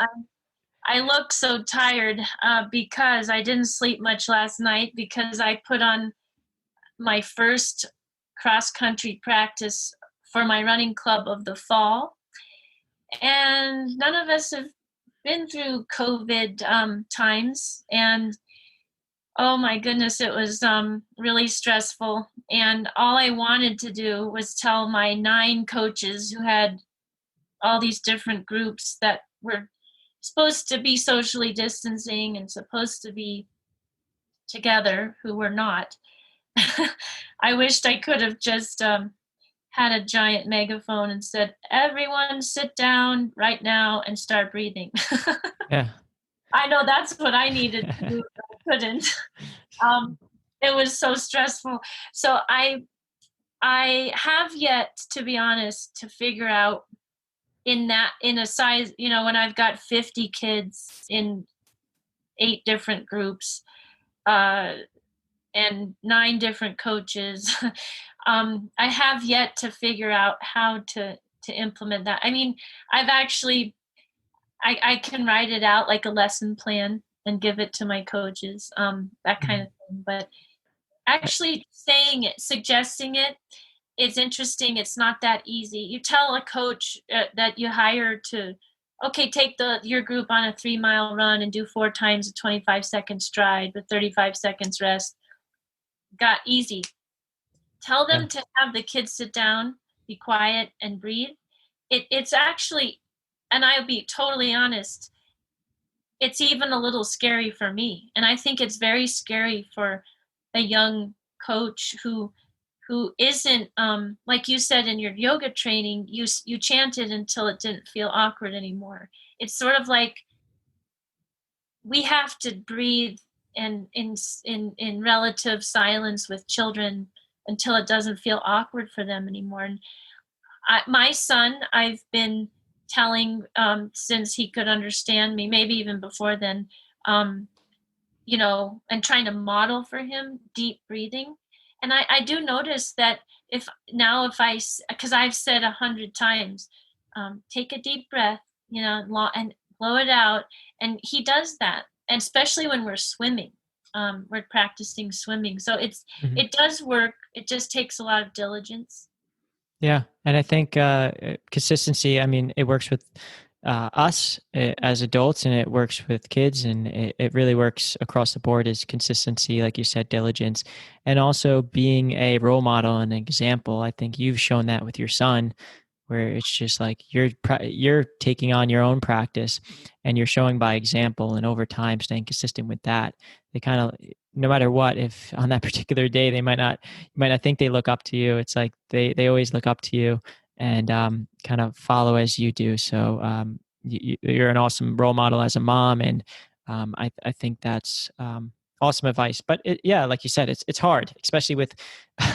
I look so tired because I didn't sleep much last night because I put on my first cross country practice for my running club of the fall. And none of us have been through COVID times. And oh my goodness, it was really stressful. And all I wanted to do was tell my 9 coaches who had all these different groups that were supposed to be socially distancing and supposed to be together, who were not. I wished I could have just had a giant megaphone and said, "Everyone sit down right now and start breathing." Yeah. I know that's what I needed to do, but I couldn't. Um, it was so stressful. So I have yet, to be honest, to figure out in a size, when I've got 50 kids in 8 different groups, uh, and 9 different coaches. I have yet to figure out how to implement that. I mean, I've actually I can write it out like a lesson plan and give it to my coaches, that kind Mhm. of thing. But actually saying it, suggesting it, it's interesting. It's not that easy. You tell a coach that you hire to, okay, take your group on a 3-mile run and do 4 times a 25-second stride with 35 seconds rest. Got easy. Tell Yeah. them to have the kids sit down, be quiet, and breathe. It's actually, and I'll be totally honest, it's even a little scary for me. And I think it's very scary for a young coach who isn't, like you said in your yoga training, you chanted until it didn't feel awkward anymore. It's sort of like we have to breathe and in relative silence with children until it doesn't feel awkward for them anymore. And my son, I've been telling since he could understand me, maybe even before then, um, and trying to model for him deep breathing. And I do notice that if I, because I've said 100 times, take a deep breath, and blow it out. And he does that. And especially when we're swimming, we're practicing swimming. So Mhm. it does work. It just takes a lot of diligence. Yeah, and I think consistency. I mean, it works with us as adults, and it works with kids, and it really works across the board. Is consistency, like you said, diligence, and also being a role model and an example. I think you've shown that with your son, where it's just like you're taking on your own practice and you're showing by example, and over time staying consistent with that. They kind of, no matter what, if on that particular day they might not think they look up to you, it's like they always look up to you and kind of follow as you do. So you're an awesome role model as a mom, and I think that's awesome advice. But yeah, like you said, it's hard, especially with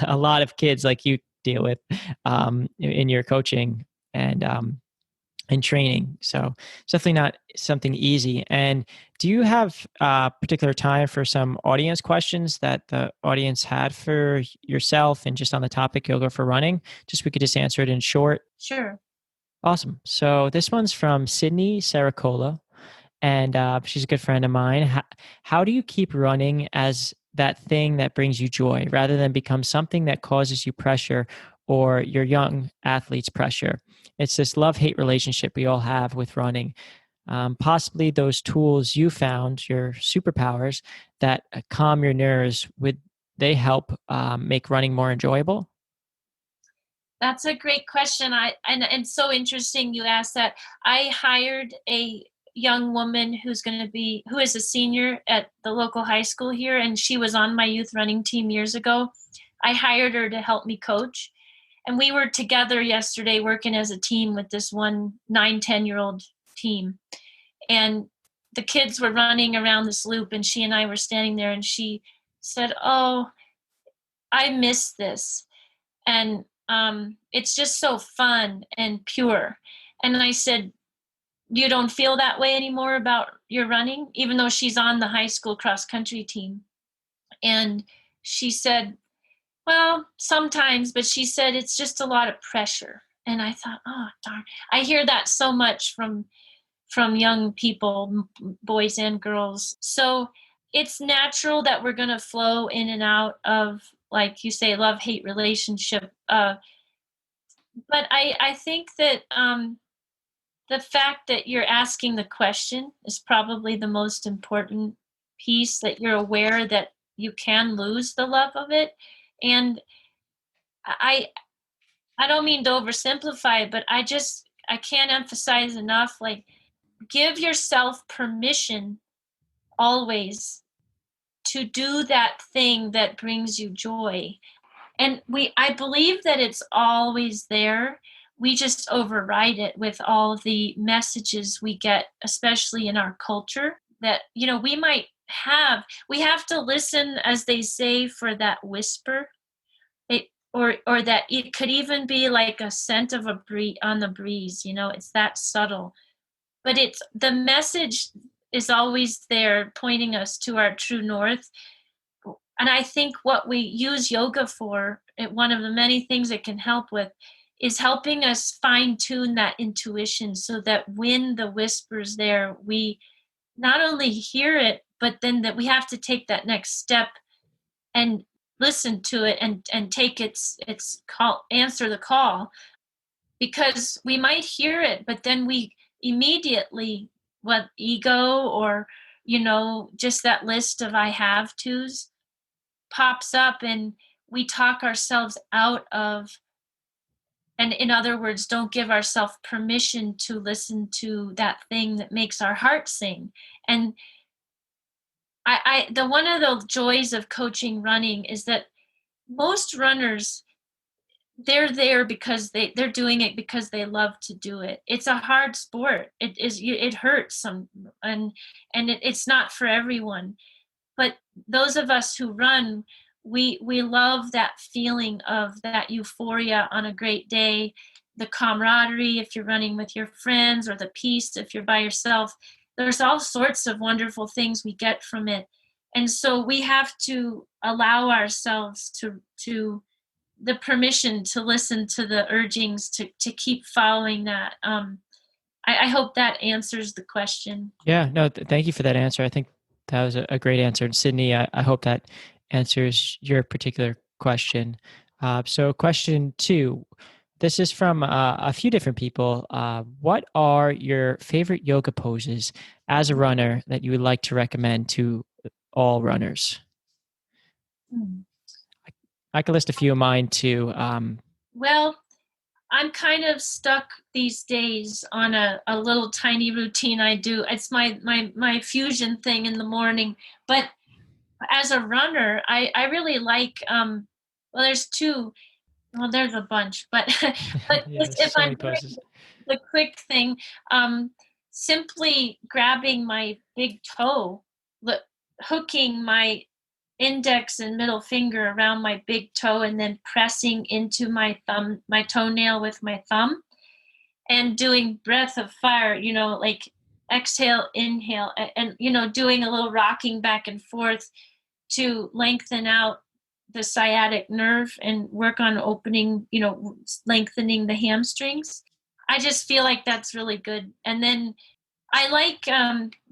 a lot of kids like you deal with in your coaching and and training. So it's definitely not something easy. And do you have a particular time for some audience questions that the audience had for yourself and just on the topic yoga for running? Just we could just answer it in short. Sure. Awesome. So this one's from Sydney Saracola, and she's a good friend of mine. How do you keep running as that thing that brings you joy rather than become something that causes you pressure or your young athletes pressure? It's this love hate relationship we all have with running. Possibly those tools you found, your superpowers that calm your nerves, would they help make running more enjoyable? That's a great question. And so interesting you asked that. I hired a young woman who is a senior at the local high school here, and she was on my youth running team years ago. I hired her to help me coach. And we were together yesterday working as a team with this one 9-10-year-old team. And the kids were running around this loop, and she and I were standing there, and she said, "Oh, I miss this." And it's just so fun and pure. And I said, "You don't feel that way anymore about your running?" Even though she's on the high school cross country team. And she said, "Well, sometimes," but she said, "It's just a lot of pressure." And I thought, oh, darn. I hear that so much from from young people, boys and girls. So it's natural that we're going to flow in and out of, like you say, love hate relationship. But I think that the fact that you're asking the question is probably the most important piece, that you're aware that you can lose the love of it. And I I don't mean to oversimplify it, but I can't emphasize enough, like, give yourself permission always to do that thing that brings you joy. And I believe that it's always there. We just override it with all the messages we get, especially in our culture, that, we have to listen, as they say, for that whisper. Or that it could even be like a scent of a breeze on the breeze, it's that subtle. But it's the message is always there, pointing us to our true north. And I think what we use yoga for, one of the many things it can help with, is helping us fine tune that intuition, so that when the whisper's there, we not only hear it, but then that we have to take that next step and listen to it, and take its call, answer the call. Because we might hear it, but then we immediately, what, ego, or just that list of I have tos pops up, and we talk ourselves out of, and in other words, don't give ourselves permission to listen to that thing that makes our heart sing. And the one of the joys of coaching running is that most runners, they're there because they're doing it because they love to do it. It's a hard sport. It hurts some, and it's not for everyone. But those of us who run, we love that feeling of that euphoria on a great day, the camaraderie if you're running with your friends, or the peace if you're by yourself. There's all sorts of wonderful things we get from it. And so we have to allow ourselves to the permission to listen to the urgings, to keep following that. I hope that answers the question. Yeah, no, thank you for that answer. I think that was a great answer. And Sydney, I hope that answers your particular question. So, question 2. This is from a few different people. What are your favorite yoga poses as a runner that you would like to recommend to all runners? Hmm. I can list a few of mine too. Well, I'm kind of stuck these days on a little tiny routine I do. It's my fusion thing in the morning. But as a runner, I really like, well, there's two. Well, there's a bunch, but but Yeah, just there's if so I'm many poses. doing the quick thing, simply grabbing my big toe, li- hooking my index and middle finger around my big toe, and then pressing into my toenail with my thumb, and doing breath of fire, like exhale, inhale, and doing a little rocking back and forth to lengthen out the sciatic nerve and work on opening, lengthening the hamstrings. I just feel like that's really good. And then I like,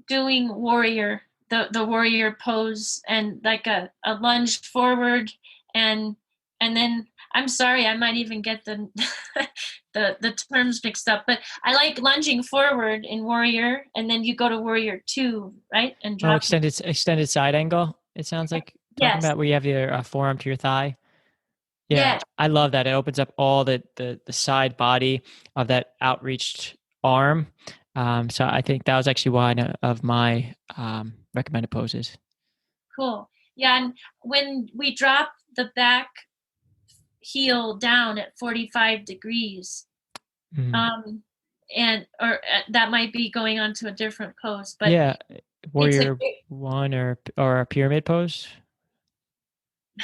doing the warrior pose, and like a lunge forward, and then, I'm sorry, I might even get the the terms mixed up, but I like lunging forward in warrior, and then you go to warrior two, right, and Oh, drop. extended side angle. It sounds like talking Yes, about where you have your forearm to your thigh. Yeah, yes, I love that. It opens up all the side body of that outreached arm. So I think that was actually one of my recommended poses. cool. Yeah, and when we drop the back heel down at 45 degrees, Mhm. um, and or that might be going on to a different pose, but Yeah, it's a warrior great, one or a pyramid pose.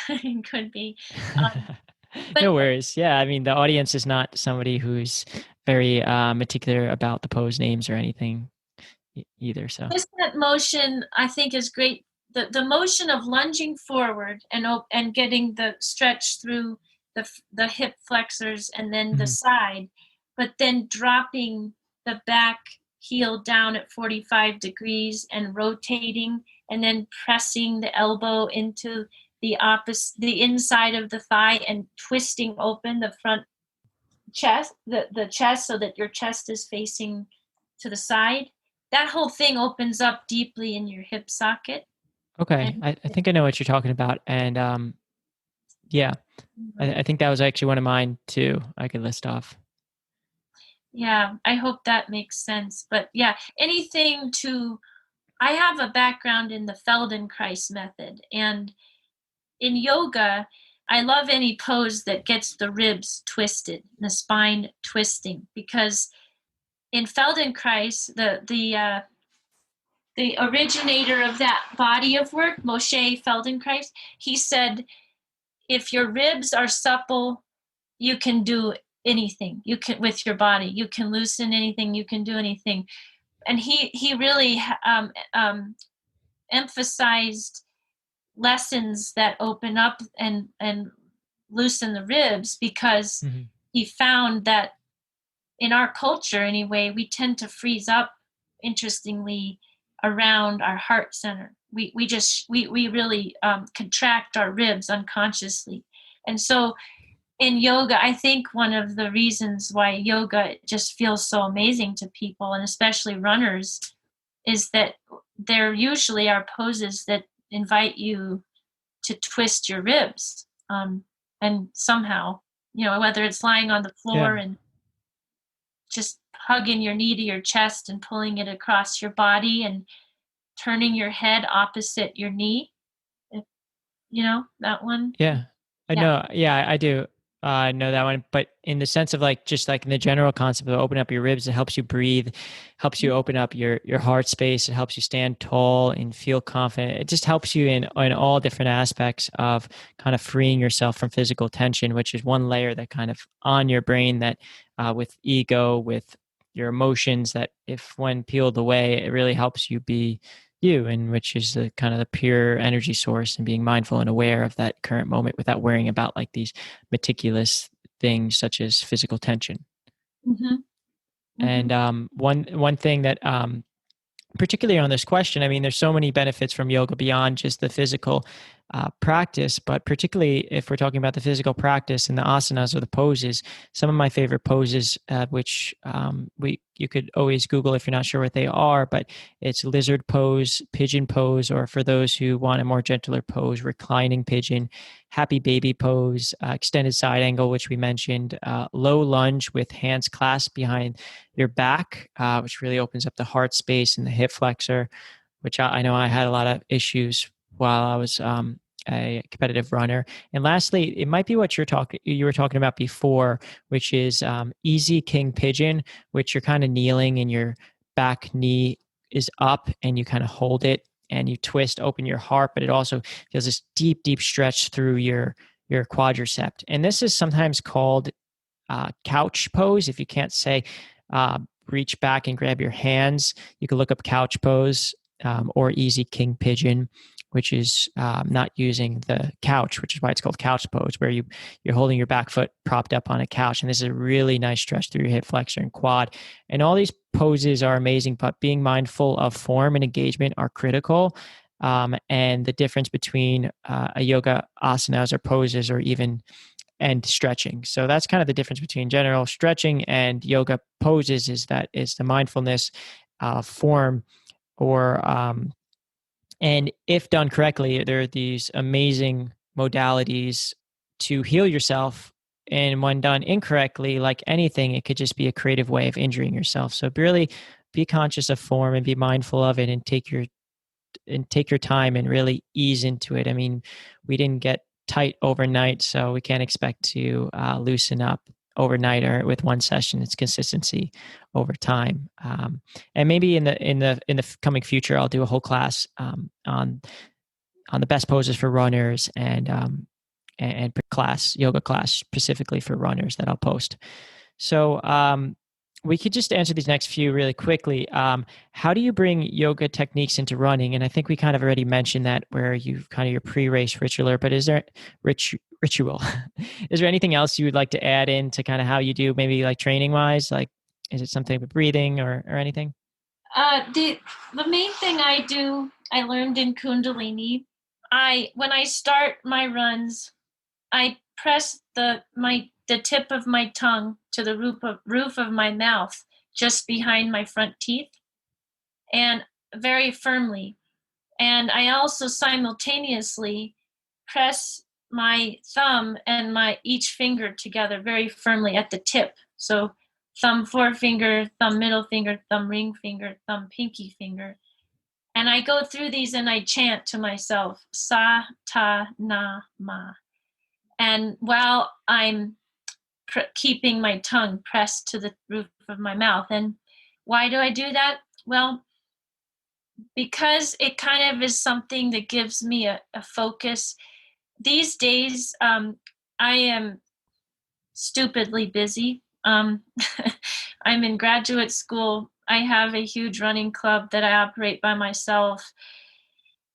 it could be. But No worries. Yeah, I mean the audience is not somebody who's very particular about the pose names or anything either. So. just that motion, I think, is great. The motion of lunging forward, and getting the stretch through the hip flexors, and then the Mhm. side, but then dropping the back heel down at 45 degrees and rotating, and then pressing the elbow into the inside of the thigh and twisting open the front chest, the chest, so that your chest is facing to the side. That whole thing opens up deeply in your hip socket. Okay. And I think I know what you're talking about. And yeah, I think that was actually one of mine too. I could list off. yeah, I hope that makes sense. But yeah, anything to, I have a background in the Feldenkrais method, and in yoga, I love any pose that gets the ribs twisted, the spine twisting, because in Feldenkrais, the originator of that body of work, Moshe Feldenkrais, he said, if your ribs are supple, you can do anything. You can with your body. You can loosen anything. You can do anything. And he really emphasized lessons that open up and loosen the ribs, because Hmm. he found that in our culture anyway, we tend to freeze up, interestingly, around our heart center. We really contract our ribs unconsciously. And so in yoga, I think one of the reasons why yoga just feels so amazing to people, and especially runners, is that there usually are poses that invite you to twist your ribs. And somehow, whether it's lying on the Yeah. floor and just hugging your knee to your chest and pulling it across your body and turning your head opposite your knee. If, that one. Yeah. I Yeah. know. Yeah, I do. I know that one. But in the sense of like, just like in the general concept of open up your ribs, it helps you breathe, helps you open up your heart space. It helps you stand tall and feel confident. It just helps you in all different aspects of kind of freeing yourself from physical tension, which is one layer that kind of on your brain that with ego, with your emotions, that if when peeled away, it really helps you be you, and which is the kind of the pure energy source, and being mindful and aware of that current moment without worrying about like these meticulous things such as physical tension. Hmm. And Hmm. one thing that particularly on this question, I mean, there's so many benefits from yoga beyond just the physical practice, but particularly if we're talking about the physical practice and the asanas or the poses, some of my favorite poses, which we you could always Google if you're not sure what they are, but it's lizard pose, pigeon pose, or for those who want a more gentler pose, reclining pigeon, happy baby pose, extended side angle, which we mentioned, low lunge with hands clasped behind your back, which really opens up the heart space and the hip flexor, which I know I had a lot of issues while I was a competitive runner. And lastly, it might be what you were talking about before, which is easy king pigeon, which you're kind of kneeling and your back knee is up and you kind of hold it and you twist open your heart, but it also feels this deep, deep stretch through your quadricep. And this is sometimes called couch pose. If you can't say uh, reach back and grab your hands, you can look up couch pose, or easy king pigeon, which is not using the couch, which is why it's called couch pose, where you're holding your back foot propped up on a couch. And this is a really nice stretch through your hip flexor and quad. And all these poses are amazing, but being mindful of form and engagement are critical. And the difference between a yoga asanas or poses, or even and stretching. So that's kind of the difference between general stretching and yoga poses, is that it's the mindfulness form, or and if done correctly, there are these amazing modalities to heal yourself. And when done incorrectly, like anything, it could just be a creative way of injuring yourself. So really be conscious of form and be mindful of it, and take your time and really ease into it. I mean, we didn't get tight overnight, so we can't expect to loosen up overnight or with one session. It's consistency over time. And maybe in the coming future, I'll do a whole class on the best poses for runners, and class yoga class specifically for runners that I'll post. So we could just answer these next few really quickly. How do you bring yoga techniques into running? And I think we kind of already mentioned that, where you kind of your pre-race ritual. But is there ritual? Is there anything else you would like to add in to kind of how you do, maybe like training wise? Like, is it something with breathing or anything? The main thing I do, I learned in Kundalini. I When I start my runs, I press the tip of my tongue to the roof of my mouth, just behind my front teeth, and very firmly. And I also simultaneously press my thumb and my each finger together very firmly at the tip. So thumb forefinger, thumb middle finger, thumb ring finger, thumb pinky finger. And I go through these and I chant to myself, sa ta na ma. And while I'm keeping my tongue pressed to the roof of my mouth. And why do I do that? Well, because it kind of is something that gives me a focus. These days, I am stupidly busy. I'm in graduate school. I have a huge running club that I operate by myself.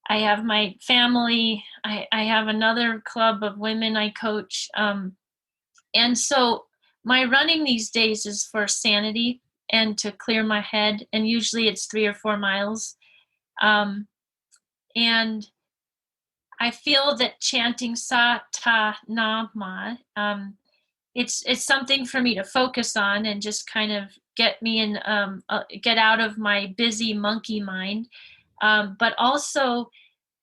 I have my family. I have another club of women I coach. And so my running these days is for sanity and to clear my head. And usually it's 3 or 4 miles. Um, and I feel that chanting sa ta na ma, it's something for me to focus on and just kind of get me in, get out of my busy monkey mind. But also,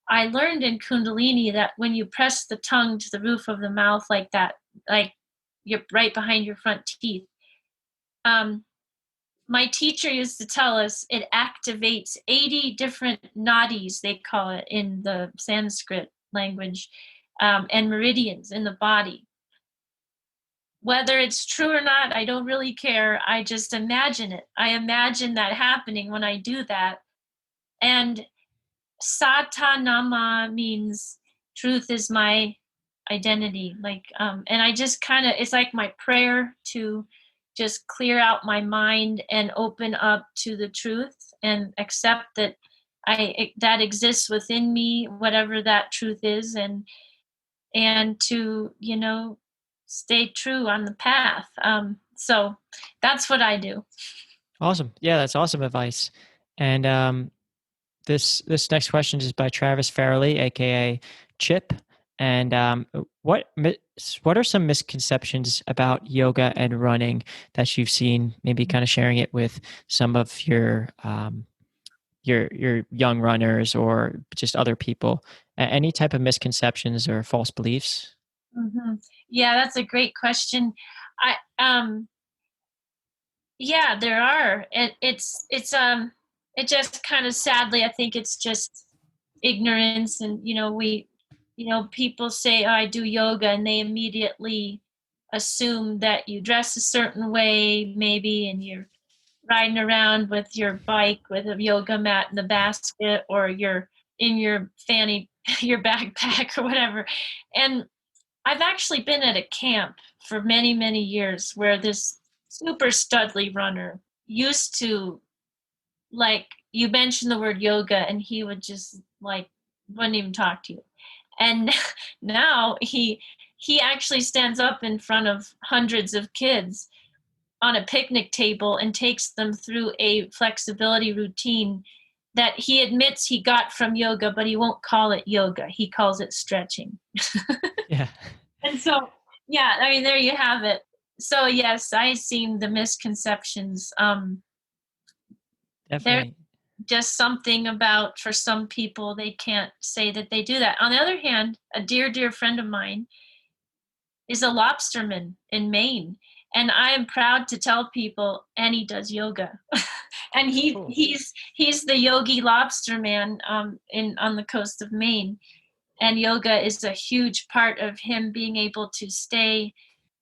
I learned in Kundalini that when you press the tongue to the roof of the mouth like that, like you're right behind your front teeth, um, my teacher used to tell us it activates 80 different nadis, they call it in the Sanskrit language, and meridians in the body. Whether it's true or not, I don't really care. I just imagine it. I imagine that happening when I do that. And Satanama means truth is my identity. And I just kind of, it's like my prayer to just clear out my mind and open up to the truth and accept that that exists within me, whatever that truth is, and to, stay true on the path. So that's what I do. Awesome. Yeah, that's awesome advice. And this next question is by Travis Farrelly, aka Chip. And what are some misconceptions about yoga and running that you've seen? Maybe kind of sharing it with some of your young runners or just other people. Any type of misconceptions or false beliefs? Yeah, that's a great question. I Yeah, there are. It just kind of, sadly, I think it's just ignorance. And people say, oh, I do yoga, and they immediately assume that you dress a certain way, maybe, and you're riding around with your bike with a yoga mat in the basket, or you're in your fanny your backpack or whatever. And I've actually been at a camp for many, many years where this super studly runner used to, like, you mention the word yoga and he would just, like, wouldn't even talk to you. And now he actually stands up in front of hundreds of kids on a picnic table and takes them through a flexibility routine that he admits he got from yoga, but he won't call it yoga. He calls it stretching. Yeah, And so, yeah, I mean, there you have it. So, yes, I seen the misconceptions. There's definitely. just something about, for some people, they can't say that they do that. On the other hand, a dear, dear friend of mine is a lobsterman in Maine. And I am proud to tell people, and he does yoga. And Cool. he's the Yogi lobster man, in on the coast of Maine. And yoga is a huge part of him being able to stay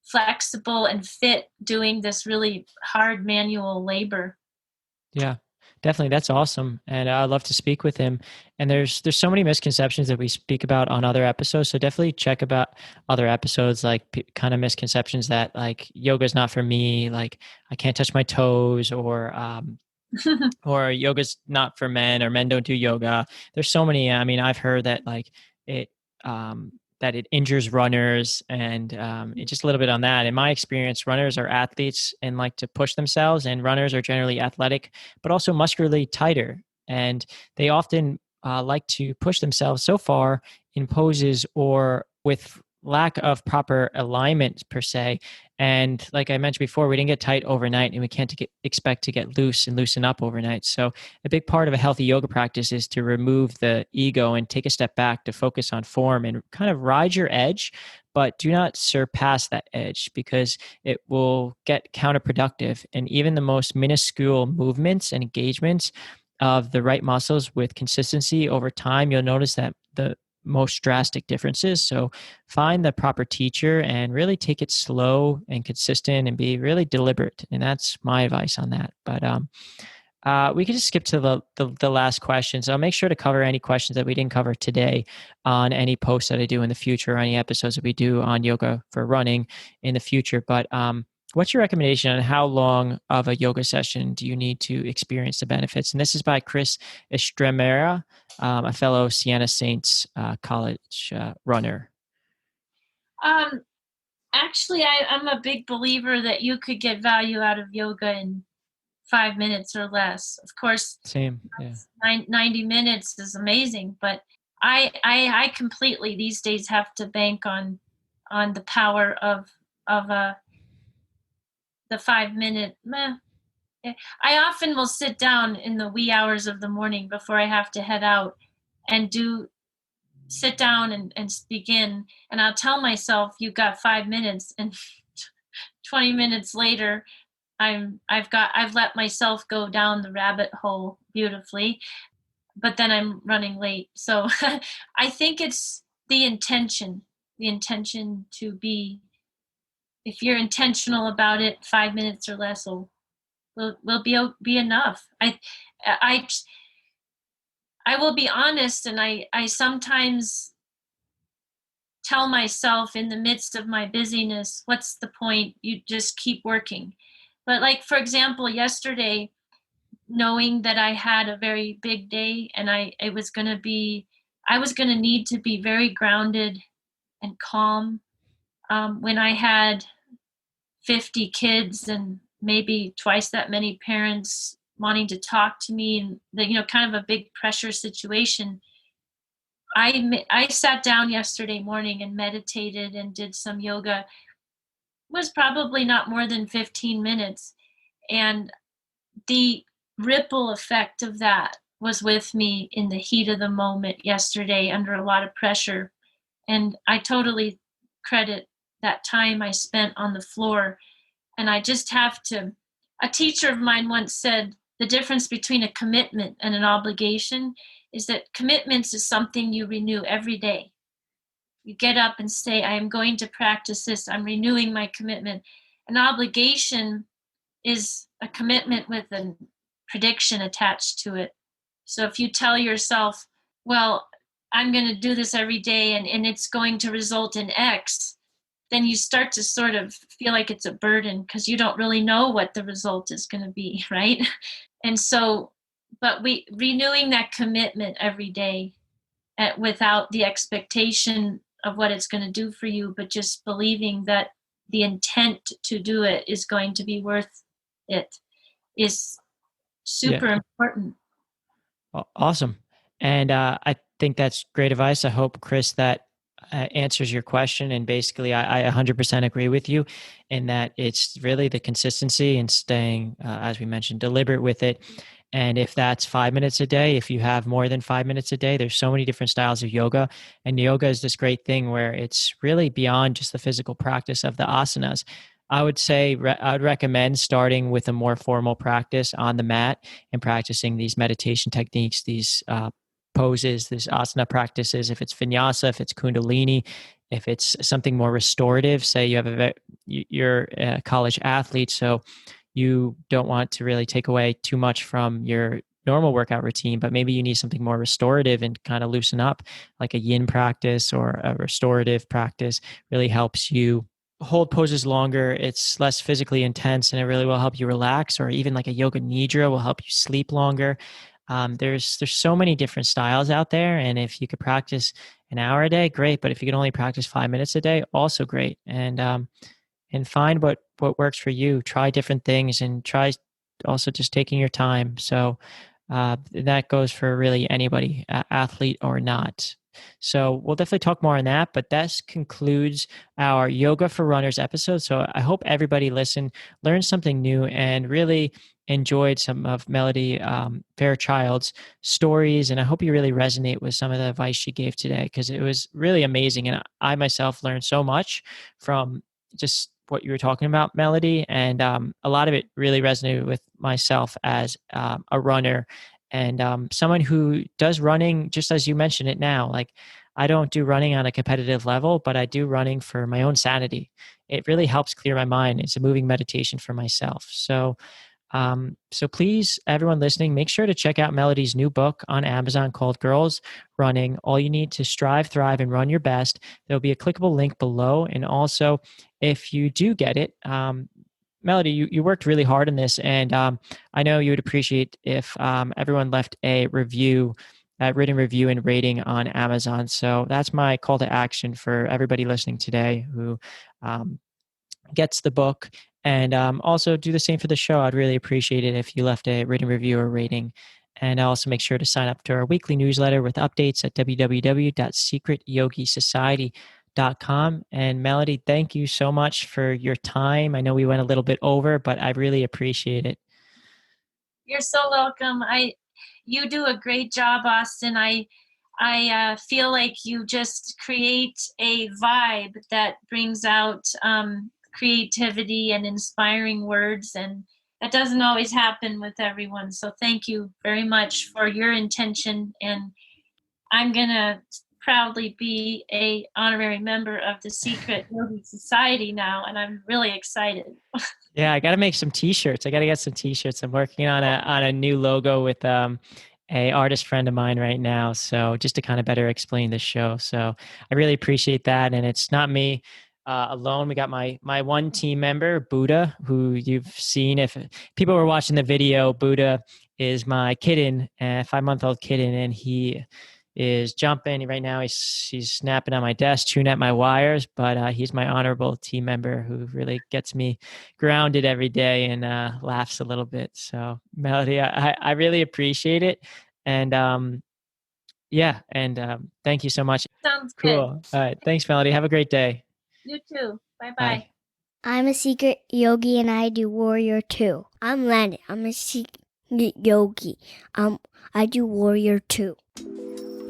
flexible and fit doing this really hard manual labor. Yeah, definitely. That's awesome. And I'd love to speak with him. And there's so many misconceptions that we speak about on other episodes. So definitely check about other episodes, like kind of misconceptions that like yoga is not for me, like I can't touch my toes, or yoga's not for men, or men don't do yoga. There's so many. I mean, I've heard that like it that it injures runners, and just a little bit on that. In my experience, runners are athletes and like to push themselves, and runners are generally athletic, but also muscularly tighter, and they often like to push themselves so far in poses or with lack of proper alignment per se. And like I mentioned before, we didn't get tight overnight, and we can't expect to get loose and loosen up overnight. So a big part of a healthy yoga practice is to remove the ego and take a step back to focus on form and kind of ride your edge, but do not surpass that edge, because it will get counterproductive. And even the most minuscule movements and engagements of the right muscles with consistency over time, you'll notice that the most drastic differences. So find the proper teacher and really take it slow and consistent and be really deliberate. And that's my advice on that. But we can just skip to the last question. So I'll make sure to cover any questions that we didn't cover today on any posts that I do in the future, or any episodes that we do on yoga for running in the future. But what's your recommendation on how long of a yoga session do you need to experience the benefits? And this is by Chris Estremera, a fellow Siena Saints college runner. Actually, I'm a big believer that you could get value out of yoga in 5 minutes or less. Of course, Same, yeah. 90 minutes is amazing, but I completely these days have to bank on the power of the 5 minute. I often will sit down in the wee hours of the morning before I have to head out and sit down and begin, and I'll tell myself you've got 5 minutes, and 20 minutes later I've let myself go down the rabbit hole beautifully, but then I'm running late. So I think it's the intention to be, if you're intentional about it, 5 minutes or less will be enough. I will be honest, and I sometimes tell myself in the midst of my busyness, what's the point? You just keep working. But like, for example, yesterday, knowing that I had a very big day, and I was going to need to be very grounded and calm when I had 50 kids and maybe twice that many parents wanting to talk to me, and kind of a big pressure situation. I sat down yesterday morning and meditated and did some yoga. It was probably not more than 15 minutes. And the ripple effect of that was with me in the heat of the moment yesterday under a lot of pressure. And I totally credit that time I spent on the floor. And I just have to, a teacher of mine once said, the difference between a commitment and an obligation is that commitments is something you renew every day. You get up and say, I am going to practice this. I'm renewing my commitment. An obligation is a commitment with a prediction attached to it. So if you tell yourself, well, I'm going to do this every day and it's going to result in X, then you start to sort of feel like it's a burden because you don't really know what the result is going to be, right? And so, but renewing that commitment every day without the expectation of what it's going to do for you, but just believing that the intent to do it is going to be worth it is super important. Awesome. And I think that's great advice. I hope, Chris, that answers your question. And basically, I 100% agree with you in that it's really the consistency and staying, as we mentioned, deliberate with it. And if that's 5 minutes a day, if you have more than 5 minutes a day, there's so many different styles of yoga. And yoga is this great thing where it's really beyond just the physical practice of the asanas. I would say I would recommend starting with a more formal practice on the mat and practicing these meditation techniques, these poses, these asana practices. If it's vinyasa, if it's Kundalini, if it's something more restorative, say you have you're a college athlete, so you don't want to really take away too much from your normal workout routine, but maybe you need something more restorative and kind of loosen up, like a yin practice or a restorative practice really helps you hold poses longer. It's less physically intense and it really will help you relax, or even like a yoga nidra will help you sleep longer. There's so many different styles out there, and if you could practice an hour a day, great. But if you can only practice 5 minutes a day, also great. And find what works for you. Try different things, and try also just taking your time. So that goes for really anybody, athlete or not. So we'll definitely talk more on that, but that concludes our Yoga for Runners episode. So I hope everybody listened, learned something new, and really enjoyed some of Melody Fairchild's stories. And I hope you really resonate with some of the advice she gave today, because it was really amazing. And I myself learned so much from just what you were talking about, Melody. And a lot of it really resonated with myself as a runner, and someone who does running just as you mentioned it now. Like, I don't do running on a competitive level, but I do running for my own sanity. It really helps clear my mind. It's a moving meditation for myself. So please, everyone listening, make sure to check out Melody's new book on Amazon called Girls Running: All You Need to Strive, Thrive, and Run Your Best. There'll be a clickable link below. And also, if you do get it, Melody, you worked really hard on this, and I know you would appreciate if everyone left a review, a written review and rating on Amazon. So that's my call to action for everybody listening today who gets the book. And also do the same for the show. I'd really appreciate it if you left a written review or rating. And also make sure to sign up to our weekly newsletter with updates at www.secretyogisociety.com. And Melody, thank you so much for your time. I know we went a little bit over, but I really appreciate it. You're so welcome. You do a great job, Austin. I feel like you just create a vibe that brings out creativity and inspiring words, and that doesn't always happen with everyone. So thank you very much for your intention, and I'm gonna proudly be a honorary member of the Secret Yogi Society now, and I'm really excited. Yeah, I got to make some t-shirts. I got to get some t-shirts. I'm working on a new logo with a artist friend of mine right now. So just to kind of better explain this show. So I really appreciate that. And it's not me alone. We got my one team member, Buddha, who you've seen. If people were watching the video, Buddha is my kitten, a 5-month-old kitten, and he is jumping right now. He's snapping on my desk, chewing at my wires, but he's my honorable team member who really gets me grounded every day and laughs a little bit. So Melody, I really appreciate it. And thank you so much. Sounds Cool. good. All right. Thanks, Melody. Have a great day. You too. Bye-bye. Bye. I'm a secret yogi and I do warrior too. I'm Landon. I'm a secret yogi. I do warrior too.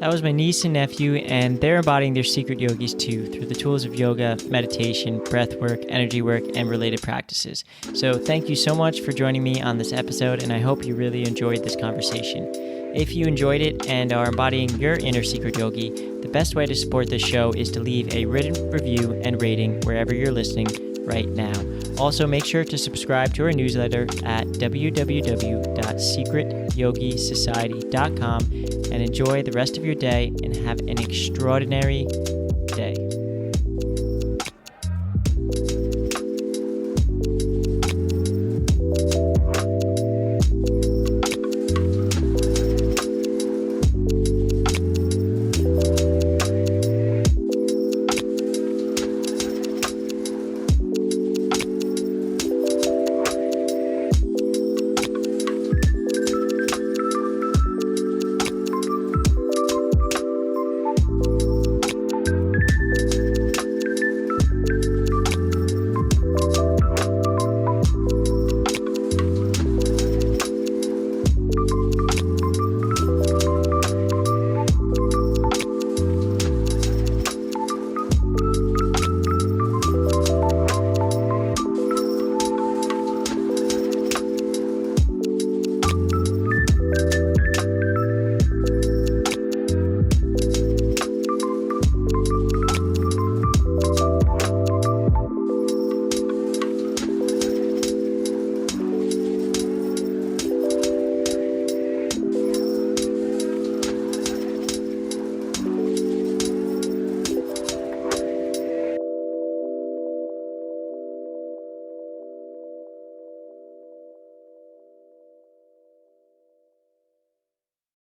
That was my niece and nephew, and they're embodying their secret yogis too through the tools of yoga, meditation, breath work, energy work, and related practices. So thank you so much for joining me on this episode, and I hope you really enjoyed this conversation. If you enjoyed it and are embodying your inner secret yogi, the best way to support this show is to leave a written review and rating wherever you're listening right now. Also, make sure to subscribe to our newsletter at www.secretyogisociety.com and enjoy the rest of your day and have an extraordinary day.